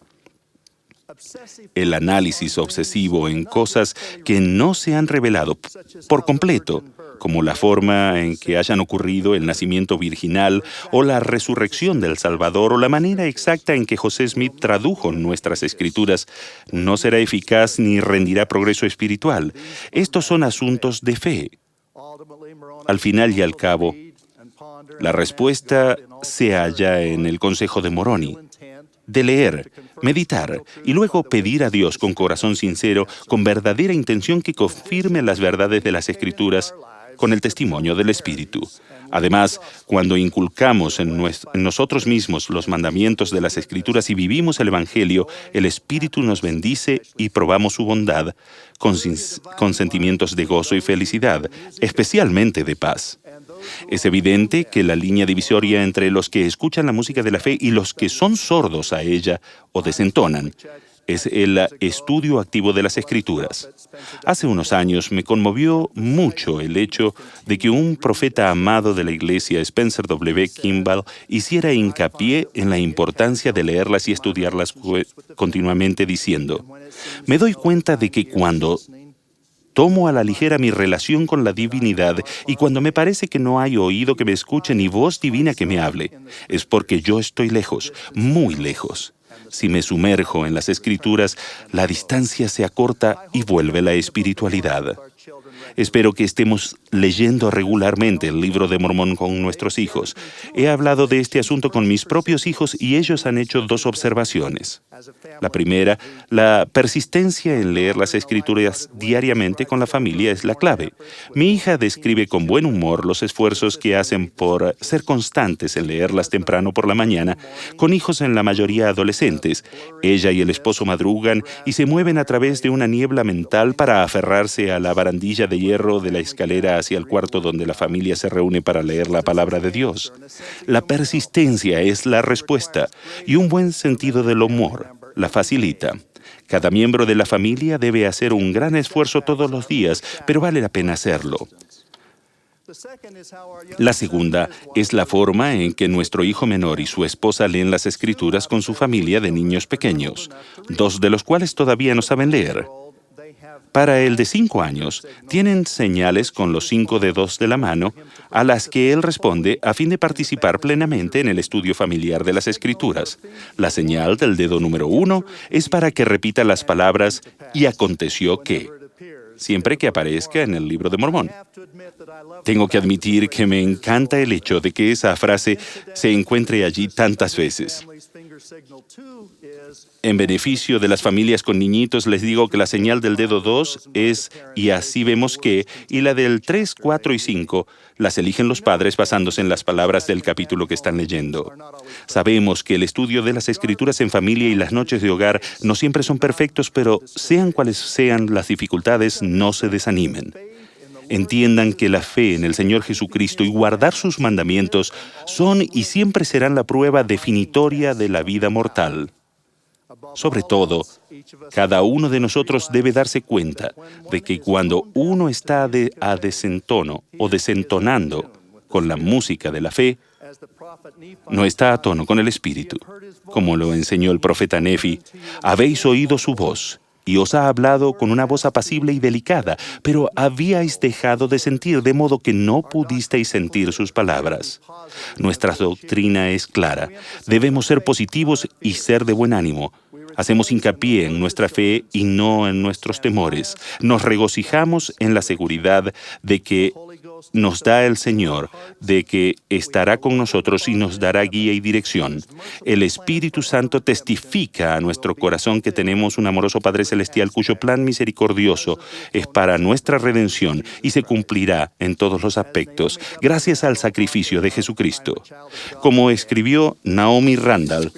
El análisis obsesivo en cosas que no se han revelado por completo, como la forma en que hayan ocurrido el nacimiento virginal o la resurrección del Salvador o la manera exacta en que José Smith tradujo nuestras Escrituras, no será eficaz ni rendirá progreso espiritual. Estos son asuntos de fe. Al final y al cabo, la respuesta se halla en el consejo de Moroni, de leer, meditar y luego pedir a Dios con corazón sincero, con verdadera intención que confirme las verdades de las Escrituras con el testimonio del Espíritu. Además, cuando inculcamos en nosotros mismos los mandamientos de las Escrituras y vivimos el Evangelio, el Espíritu nos bendice y probamos su bondad con sentimientos de gozo y felicidad, especialmente de paz. Es evidente que la línea divisoria entre los que escuchan la música de la fe y los que son sordos a ella o desentonan es el estudio activo de las Escrituras. Hace unos años me conmovió mucho el hecho de que un profeta amado de la Iglesia, Spencer W. Kimball, hiciera hincapié en la importancia de leerlas y estudiarlas continuamente diciendo: «Me doy cuenta de que cuando tomo a la ligera mi relación con la divinidad y cuando me parece que no hay oído que me escuche ni voz divina que me hable, es porque yo estoy lejos, muy lejos. Si me sumerjo en las Escrituras, la distancia se acorta y vuelve la espiritualidad». Espero que estemos leyendo regularmente el Libro de Mormón con nuestros hijos. He hablado de este asunto con mis propios hijos y ellos han hecho 2 observaciones. La primera, la persistencia en leer las Escrituras diariamente con la familia es la clave. Mi hija describe con buen humor los esfuerzos que hacen por ser constantes en leerlas temprano por la mañana, con hijos en la mayoría adolescentes. Ella y el esposo madrugan y se mueven a través de una niebla mental para aferrarse a la barandilla silla de hierro de la escalera hacia el cuarto donde la familia se reúne para leer la palabra de Dios. La persistencia es la respuesta y un buen sentido del humor la facilita. Cada miembro de la familia debe hacer un gran esfuerzo todos los días, pero vale la pena hacerlo. La segunda es la forma en que nuestro hijo menor y su esposa leen las Escrituras con su familia de niños pequeños, 2 de los cuales todavía no saben leer. Para el de 5 años, tienen señales con los 5 dedos de la mano a las que él responde a fin de participar plenamente en el estudio familiar de las Escrituras. La señal del dedo número 1 es para que repita las palabras «y aconteció que», siempre que aparezca en el Libro de Mormón. Tengo que admitir que me encanta el hecho de que esa frase se encuentre allí tantas veces. En beneficio de las familias con niñitos, les digo que la señal del dedo 2 es «y así vemos que», y la del 3, 4 y 5 las eligen los padres basándose en las palabras del capítulo que están leyendo. Sabemos que el estudio de las Escrituras en familia y las noches de hogar no siempre son perfectos, pero sean cuales sean las dificultades, no se desanimen. Entiendan que la fe en el Señor Jesucristo y guardar sus mandamientos son y siempre serán la prueba definitoria de la vida mortal. Sobre todo, cada uno de nosotros debe darse cuenta de que cuando uno está a desentono o desentonando con la música de la fe, no está a tono con el Espíritu. Como lo enseñó el profeta Nefi, habéis oído su voz y os ha hablado con una voz apacible y delicada, pero habíais dejado de sentir, de modo que no pudisteis sentir sus palabras. Nuestra doctrina es clara. Debemos ser positivos y ser de buen ánimo. Hacemos hincapié en nuestra fe y no en nuestros temores. Nos regocijamos en la seguridad de que nos da el Señor, de que estará con nosotros y nos dará guía y dirección. El Espíritu Santo testifica a nuestro corazón que tenemos un amoroso Padre Celestial cuyo plan misericordioso es para nuestra redención y se cumplirá en todos los aspectos, gracias al sacrificio de Jesucristo. Como escribió Naomi Randall,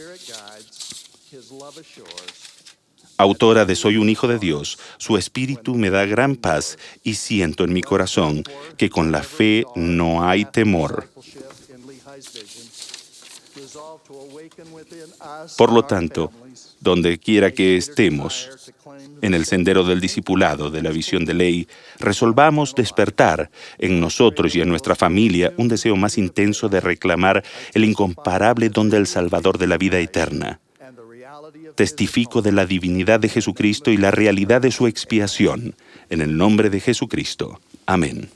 autora de Soy un hijo de Dios, su espíritu me da gran paz y siento en mi corazón que con la fe no hay temor. Por lo tanto, donde quiera que estemos, en el sendero del discipulado, de la visión de ley, resolvamos despertar en nosotros y en nuestra familia un deseo más intenso de reclamar el incomparable don del Salvador de la vida eterna. Testifico de la divinidad de Jesucristo y la realidad de su expiación. En el nombre de Jesucristo. Amén.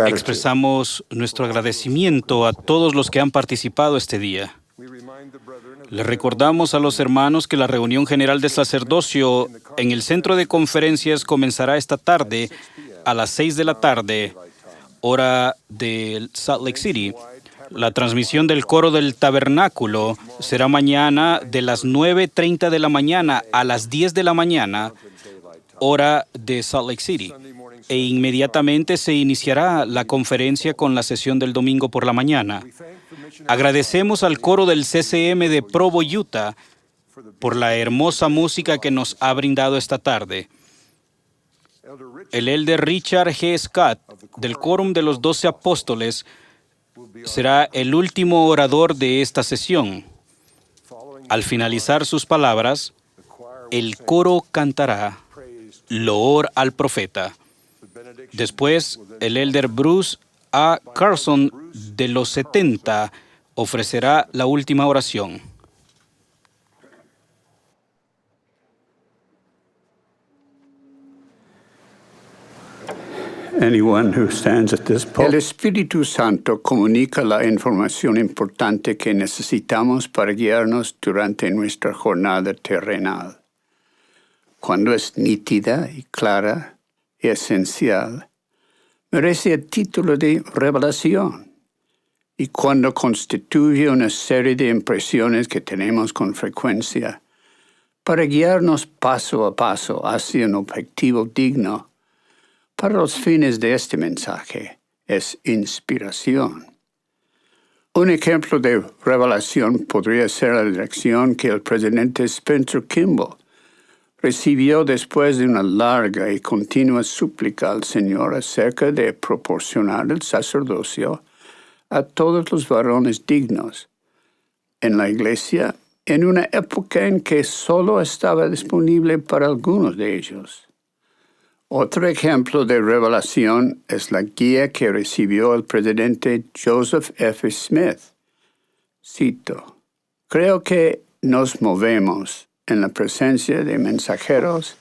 Expresamos nuestro agradecimiento a todos los que han participado este día. Les recordamos a los hermanos que la reunión general de sacerdocio en el centro de conferencias comenzará esta tarde a las 6 de la tarde, hora de Salt Lake City. La transmisión del coro del tabernáculo será mañana de las 9:30 de la mañana a las 10 de la mañana, hora de Salt Lake City. E inmediatamente se iniciará la conferencia con la sesión del domingo por la mañana. Agradecemos al coro del CCM de Provo, Utah, por la hermosa música que nos ha brindado esta tarde. El elder Richard G. Scott, del Quórum de los 12 Apóstoles, será el último orador de esta sesión. Al finalizar sus palabras, el coro cantará Loor al Profeta. Después, el elder Bruce A. Carson, de los 70, ofrecerá la última oración. El Espíritu Santo comunica la información importante que necesitamos para guiarnos durante nuestra jornada terrenal. Cuando es nítida y clara y esencial, merece el título de revelación. Y cuando constituye una serie de impresiones que tenemos con frecuencia, para guiarnos paso a paso hacia un objetivo digno, para los fines de este mensaje, es inspiración. Un ejemplo de revelación podría ser la dirección que el presidente Spencer Kimball recibió después de una larga y continua súplica al Señor acerca de proporcionar el sacerdocio a todos los varones dignos en la iglesia en una época en que solo estaba disponible para algunos de ellos. Otro ejemplo de revelación es la guía que recibió el presidente Joseph F. Smith. Cito: "Creo que nos movemos en la presencia de mensajeros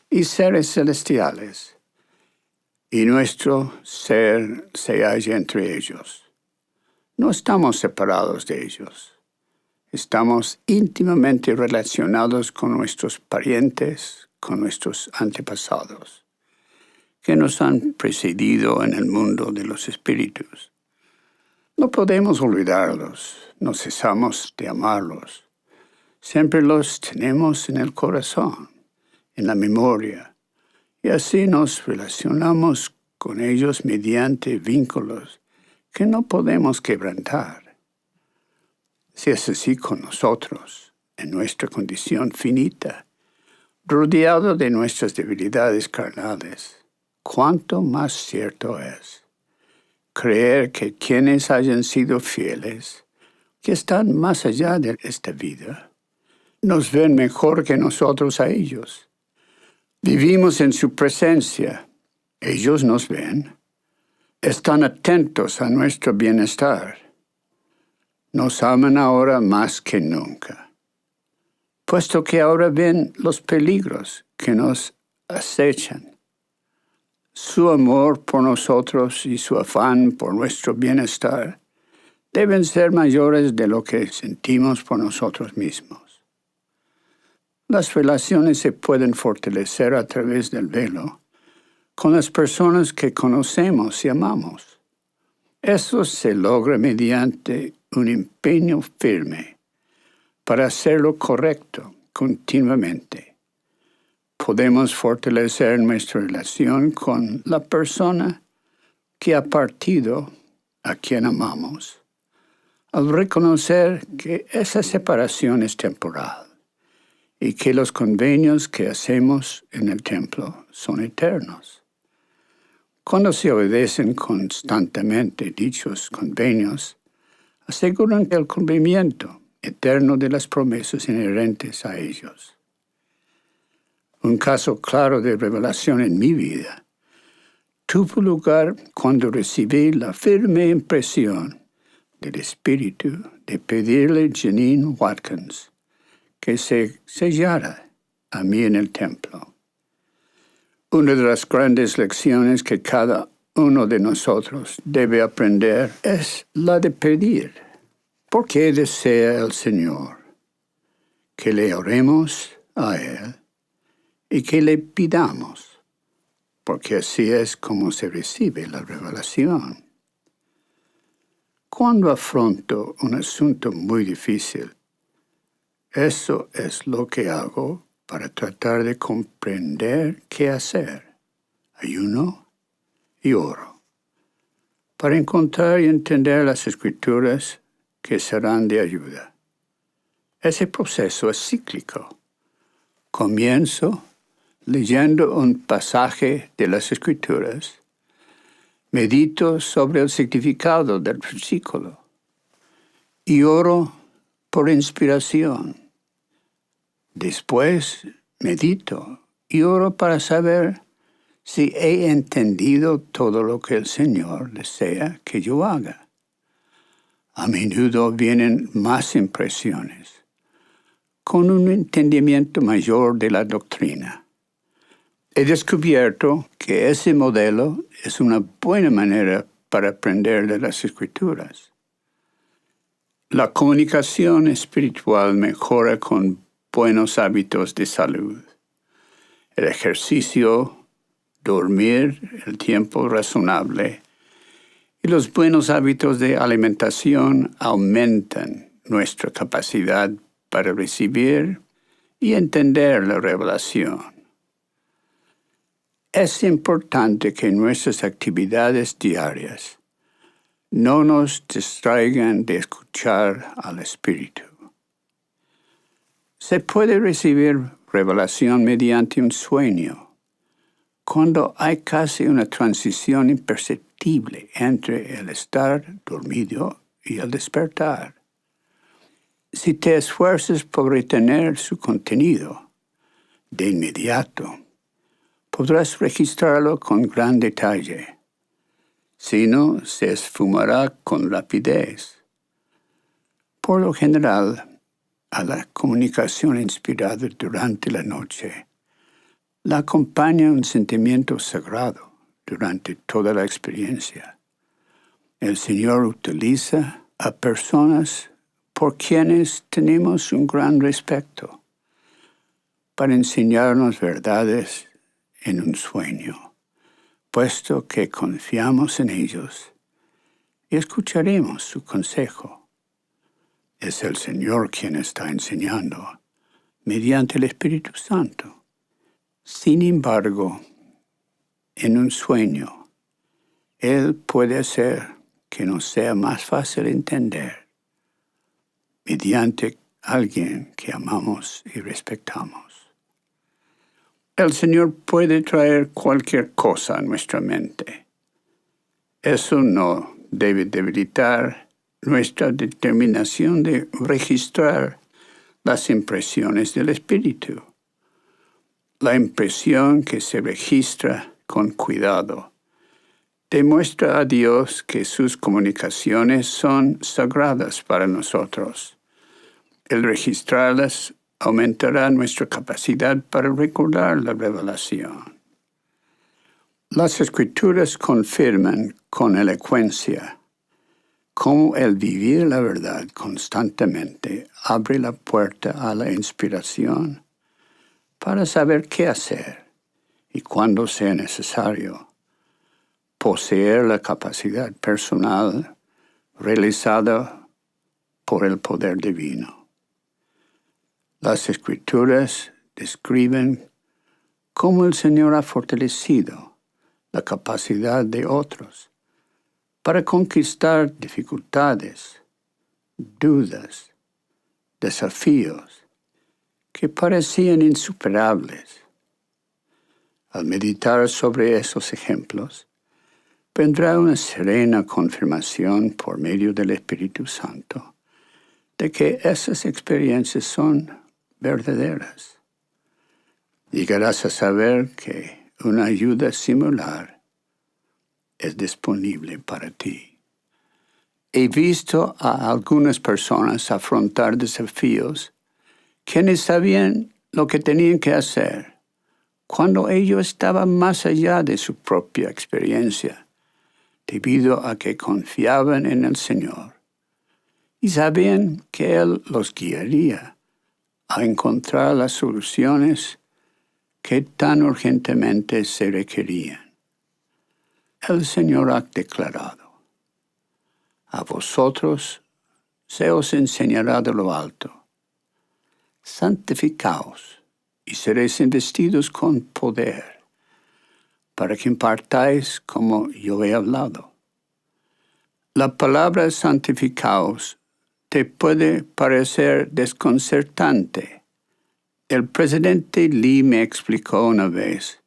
y seres celestiales, y nuestro ser se halla entre ellos. No estamos separados de ellos. Estamos íntimamente relacionados con nuestros parientes, con nuestros antepasados, que nos han precedido en el mundo de los espíritus. No podemos olvidarlos, no cesamos de amarlos. Siempre los tenemos en el corazón, en la memoria, y así nos relacionamos con ellos mediante vínculos que no podemos quebrantar. Si es así con nosotros, en nuestra condición finita, rodeado de nuestras debilidades carnales, cuánto más cierto es creer que quienes hayan sido fieles, que están más allá de esta vida, nos ven mejor que nosotros a ellos. Vivimos en su presencia. Ellos nos ven. Están atentos a nuestro bienestar. Nos aman ahora más que nunca, puesto que ahora ven los peligros que nos acechan. Su amor por nosotros y su afán por nuestro bienestar deben ser mayores de lo que sentimos por nosotros mismos. Las relaciones se pueden fortalecer a través del velo con las personas que conocemos y amamos. Eso se logra mediante un empeño firme para hacer lo correcto continuamente. Podemos fortalecer nuestra relación con la persona que ha partido a quien amamos, al reconocer que esa separación es temporal y que los convenios que hacemos en el templo son eternos. Cuando se obedecen constantemente dichos convenios, aseguran el cumplimiento eterno de las promesas inherentes a ellos. Un caso claro de revelación en mi vida tuvo lugar cuando recibí la firme impresión del Espíritu de pedirle a Janine Watkins que se sellara a mí en el templo. Una de las grandes lecciones que cada uno de nosotros debe aprender es la de pedir. ¿Por qué desea el Señor que le oremos a Él y que le pidamos? Porque así es como se recibe la revelación. Cuando afronto un asunto muy difícil, eso es lo que hago para tratar de comprender qué hacer. Ayuno y oro, para encontrar y entender las Escrituras que serán de ayuda. Ese proceso es cíclico. Comienzo leyendo un pasaje de las Escrituras, medito sobre el significado del versículo y oro por inspiración. Después medito y oro para saber si he entendido todo lo que el Señor desea que yo haga. A menudo vienen más impresiones, con un entendimiento mayor de la doctrina. He descubierto que ese modelo es una buena manera para aprender de las Escrituras. La comunicación espiritual mejora con buenos hábitos de salud. El ejercicio, dormir el tiempo razonable y los buenos hábitos de alimentación aumentan nuestra capacidad para recibir y entender la revelación. Es importante que nuestras actividades diarias no nos distraigan de escuchar al Espíritu. Se puede recibir revelación mediante un sueño, cuando hay casi una transición imperceptible entre el estar dormido y el despertar. Si te esfuerzas por retener su contenido, de inmediato podrás registrarlo con gran detalle. Si no, se esfumará con rapidez. Por lo general, a la comunicación inspirada durante la noche la acompaña un sentimiento sagrado durante toda la experiencia. El Señor utiliza a personas por quienes tenemos un gran respeto para enseñarnos verdades en un sueño, puesto que confiamos en ellos y escucharemos su consejo. Es el Señor quien está enseñando mediante el Espíritu Santo. Sin embargo, en un sueño, Él puede hacer que nos sea más fácil entender mediante alguien que amamos y respetamos. El Señor puede traer cualquier cosa a nuestra mente. Eso no debe debilitar nuestra determinación de registrar las impresiones del Espíritu. La impresión que se registra con cuidado demuestra a Dios que sus comunicaciones son sagradas para nosotros. El registrarlas aumentará nuestra capacidad para recordar la revelación. Las Escrituras confirman con elocuencia cómo el vivir la verdad constantemente abre la puerta a la inspiración para saber qué hacer y cuando sea necesario, poseer la capacidad personal realizada por el poder divino. Las Escrituras describen cómo el Señor ha fortalecido la capacidad de otros para conquistar dificultades, dudas, desafíos que parecían insuperables. Al meditar sobre esos ejemplos, vendrá una serena confirmación por medio del Espíritu Santo de que esas experiencias son verdaderas. Llegarás a saber que una ayuda similar es disponible para ti. He visto a algunas personas afrontar desafíos quienes sabían lo que tenían que hacer cuando ello estaba más allá de su propia experiencia, debido a que confiaban en el Señor y sabían que Él los guiaría a encontrar las soluciones que tan urgentemente se requerían. El Señor ha declarado: a vosotros se os enseñará de lo alto. Santificaos y seréis investidos con poder, para que impartáis como yo he hablado. La palabra santificaos te puede parecer desconcertante. El presidente Lee me explicó una vez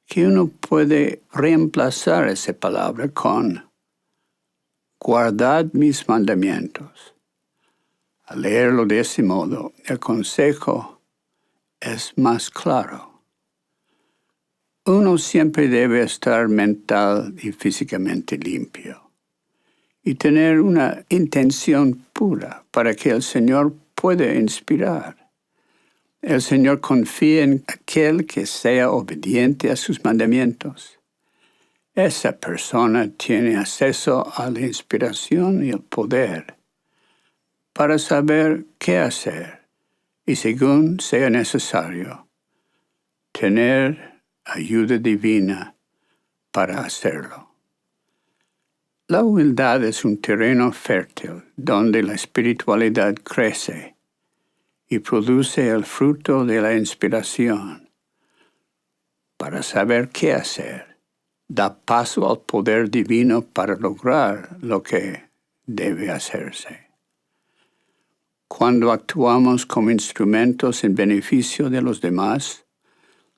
que uno puede reemplazar esa palabra con guardad mis mandamientos. Al leerlo de ese modo, el consejo es más claro. Uno siempre debe estar mental y físicamente limpio y tener una intención pura para que el Señor pueda inspirar. El Señor confía en aquel que sea obediente a sus mandamientos. Esa persona tiene acceso a la inspiración y el poder para saber qué hacer y, según sea necesario, tener ayuda divina para hacerlo. La humildad es un terreno fértil donde la espiritualidad crece y produce el fruto de la inspiración. para saber qué hacer. Da paso al poder divino para lograr lo que debe hacerse. Cuando actuamos como instrumentos en beneficio de los demás,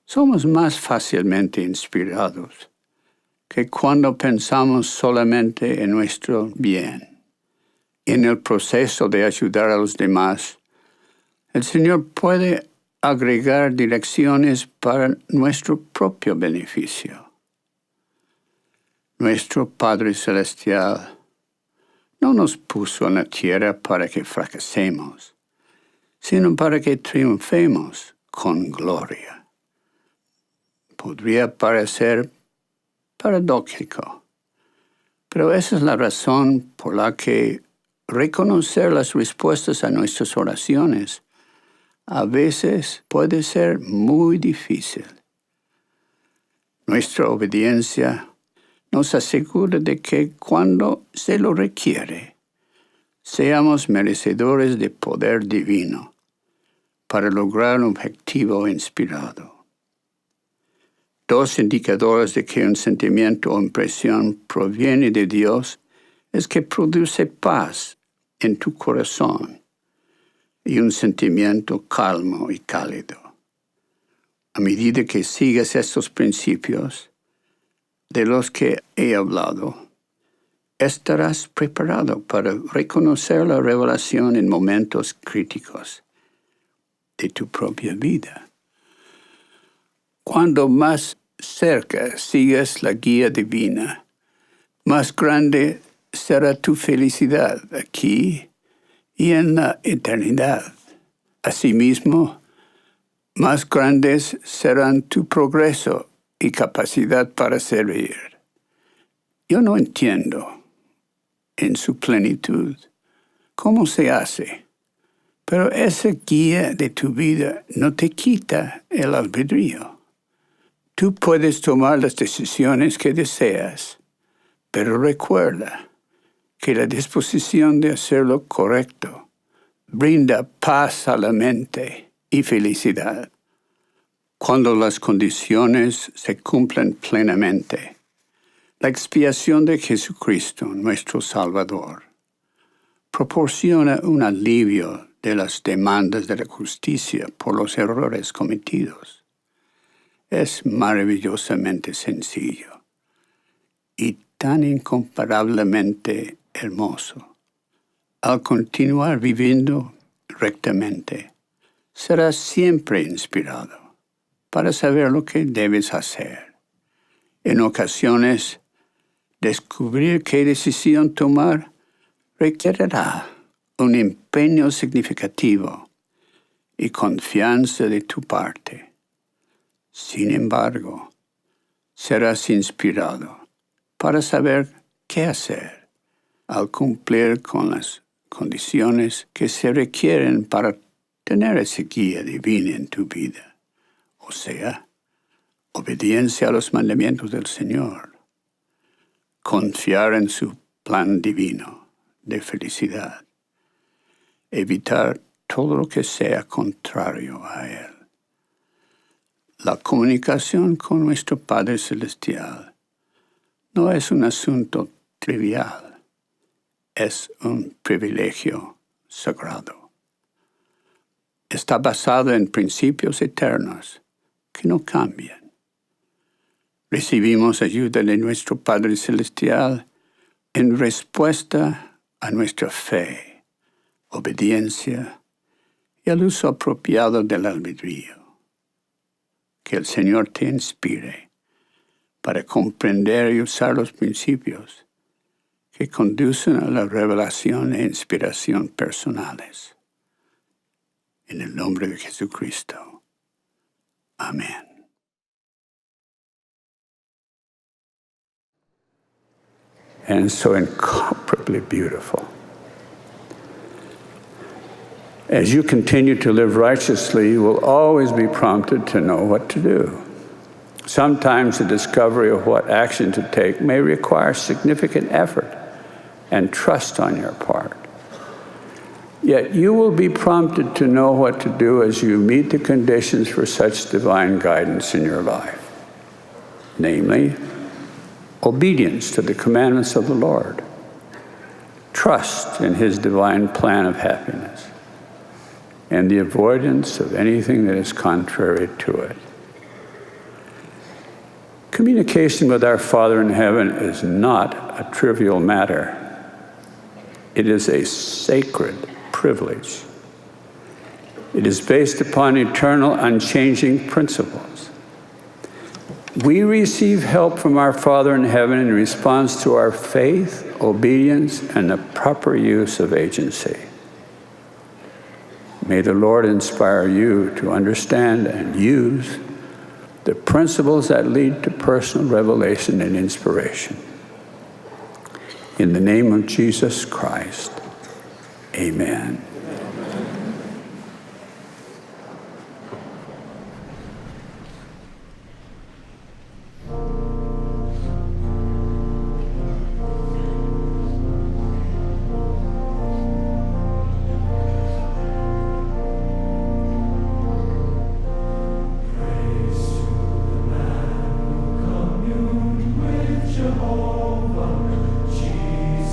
somos más fácilmente inspirados que cuando pensamos solamente en nuestro bien. En el proceso de ayudar a los demás, el Señor puede agregar direcciones para nuestro propio beneficio. Nuestro Padre Celestial no nos puso en la tierra para que fracasemos, sino para que triunfemos con gloria. Podría parecer paradójico, pero esa es la razón por la que reconocer las respuestas a nuestras oraciones a veces puede ser muy difícil. Nuestra obediencia nos asegura de que cuando se lo requiere, seamos merecedores de poder divino para lograr un objetivo inspirado. Dos indicadores de que un sentimiento o impresión proviene de Dios es que produce paz en tu corazón y un sentimiento calmo y cálido. A medida que sigues estos principios de los que he hablado, estarás preparado para reconocer la revelación en momentos críticos de tu propia vida. Cuando más cerca sigues la guía divina, más grande será tu felicidad aquí y en la eternidad. Asimismo, más grandes serán tu progreso y capacidad para servir. Yo no entiendo en su plenitud cómo se hace, pero esa guía de tu vida no te quita el albedrío. Tú puedes tomar las decisiones que deseas, pero recuerda que la disposición de hacer lo correcto brinda paz a la mente y felicidad. Cuando las condiciones se cumplen plenamente, la expiación de Jesucristo, nuestro Salvador, proporciona un alivio de las demandas de la justicia por los errores cometidos. Es maravillosamente sencillo y tan incomparablemente hermoso. Al continuar viviendo rectamente, serás siempre inspirado para saber lo que debes hacer. En ocasiones, descubrir qué decisión tomar requerirá un empeño significativo y confianza de tu parte. Sin embargo, serás inspirado para saber qué hacer al cumplir con las condiciones que se requieren para tener esa guía divina en tu vida, o sea, obediencia a los mandamientos del Señor, confiar en su plan divino de felicidad, evitar todo lo que sea contrario a Él. La comunicación con nuestro Padre Celestial no es un asunto trivial, es un privilegio sagrado. Está basado en principios eternos que no cambian. Recibimos ayuda de nuestro Padre Celestial en respuesta a nuestra fe, obediencia y al uso apropiado del albedrío. Que el Señor te inspire para comprender y usar los principios que conducen a la revelación e inspiración personales. En el nombre de Jesucristo. Amén. And so incomparably beautiful. As you continue to live righteously, you will always be prompted to know what to do. Sometimes the discovery of what action to take may require significant effort and trust on your part. Yet you will be prompted to know what to do as you meet the conditions for such divine guidance in your life. namely, obedience to the commandments of the Lord, trust in his divine plan of happiness, and the avoidance of anything that is contrary to it. Communication with our Father in heaven is not a trivial matter. It is a sacred privilege. It is based upon eternal, unchanging principles. We receive help from our Father in heaven in response to our faith, obedience, and the proper use of agency. May the Lord inspire you to understand and use the principles that lead to personal revelation and inspiration. In the name of Jesus Christ, amen.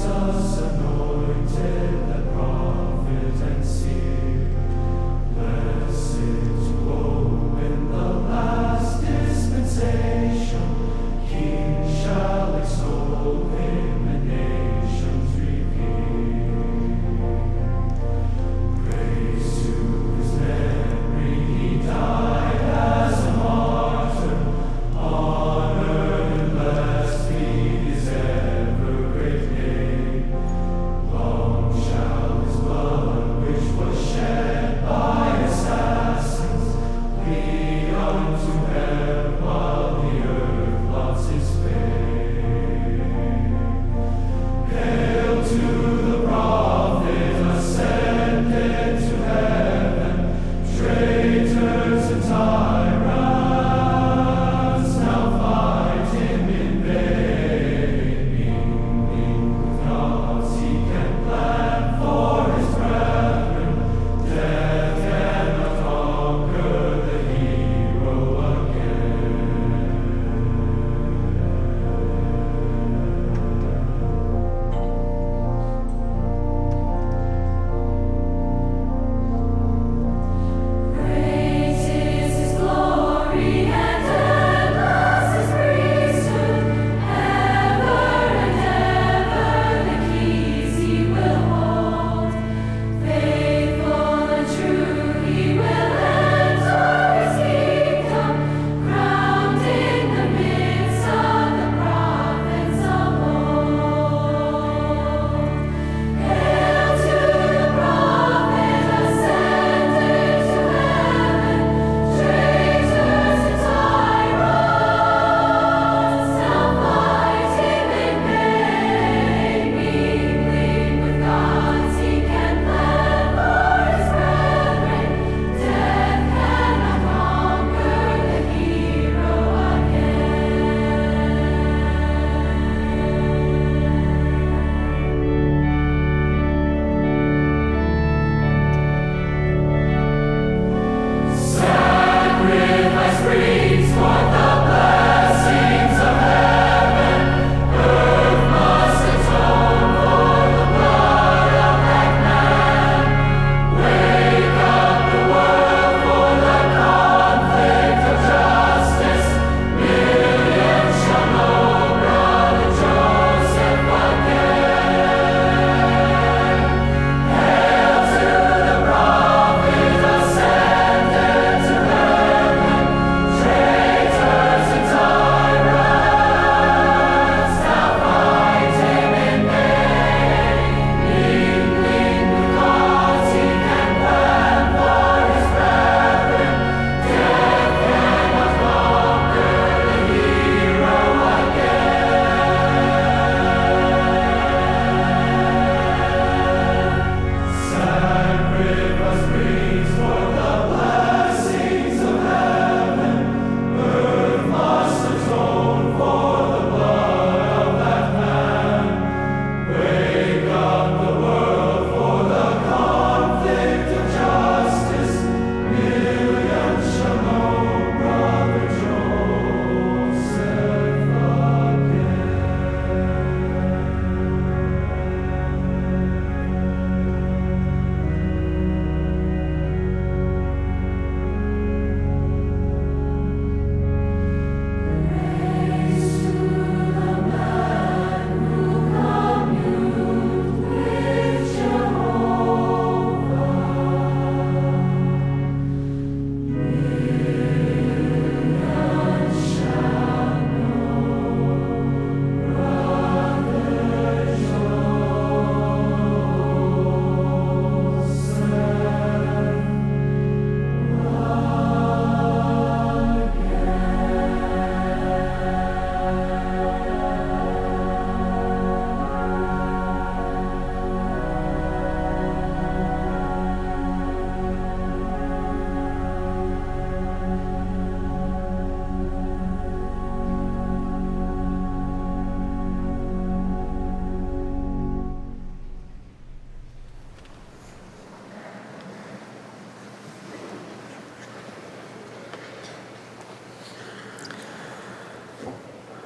Jesus anointed the prophet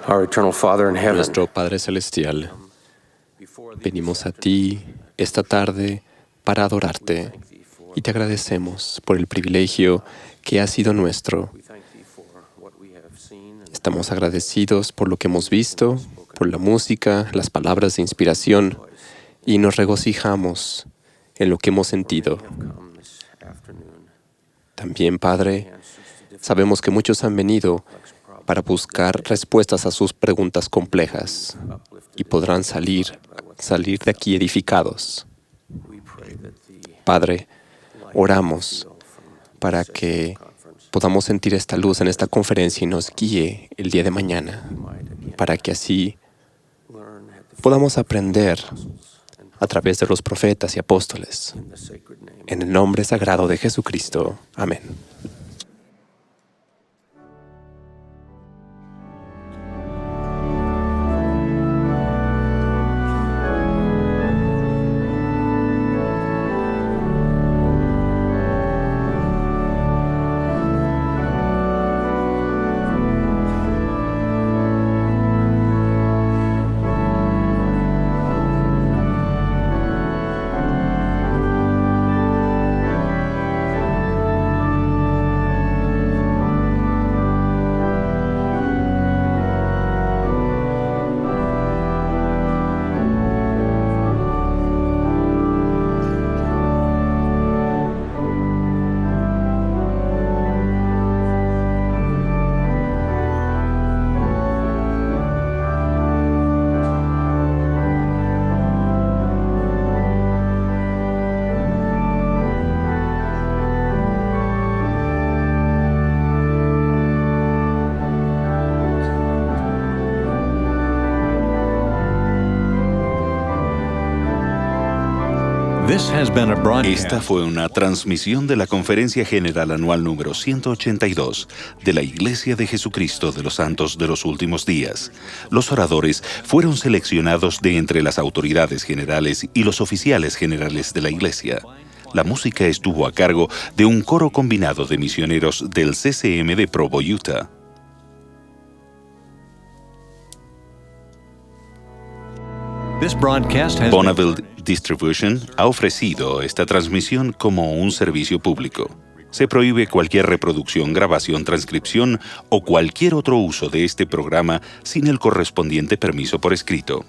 Nuestro Padre Celestial, venimos a ti esta tarde para adorarte y te agradecemos por el privilegio que ha sido nuestro. Estamos agradecidos por lo que hemos visto, por la música, las palabras de inspiración, y nos regocijamos en lo que hemos sentido. También, Padre, sabemos que muchos han venido para buscar respuestas a sus preguntas complejas y podrán salir de aquí edificados. Padre, oramos para que podamos sentir esta luz en esta conferencia y nos guíe el día de mañana, para que así podamos aprender a través de los profetas y apóstoles. En el nombre sagrado de Jesucristo. Amén. Esta fue una transmisión de la Conferencia General Anual número 182 de la Iglesia de Jesucristo de los Santos de los Últimos Días. Los oradores fueron seleccionados de entre las autoridades generales y los oficiales generales de la Iglesia. La música estuvo a cargo de un coro combinado de misioneros del CCM de Provo, Utah. Bonneville Distribution ha ofrecido esta transmisión como un servicio público. Se prohíbe cualquier reproducción, grabación, transcripción o cualquier otro uso de este programa sin el correspondiente permiso por escrito.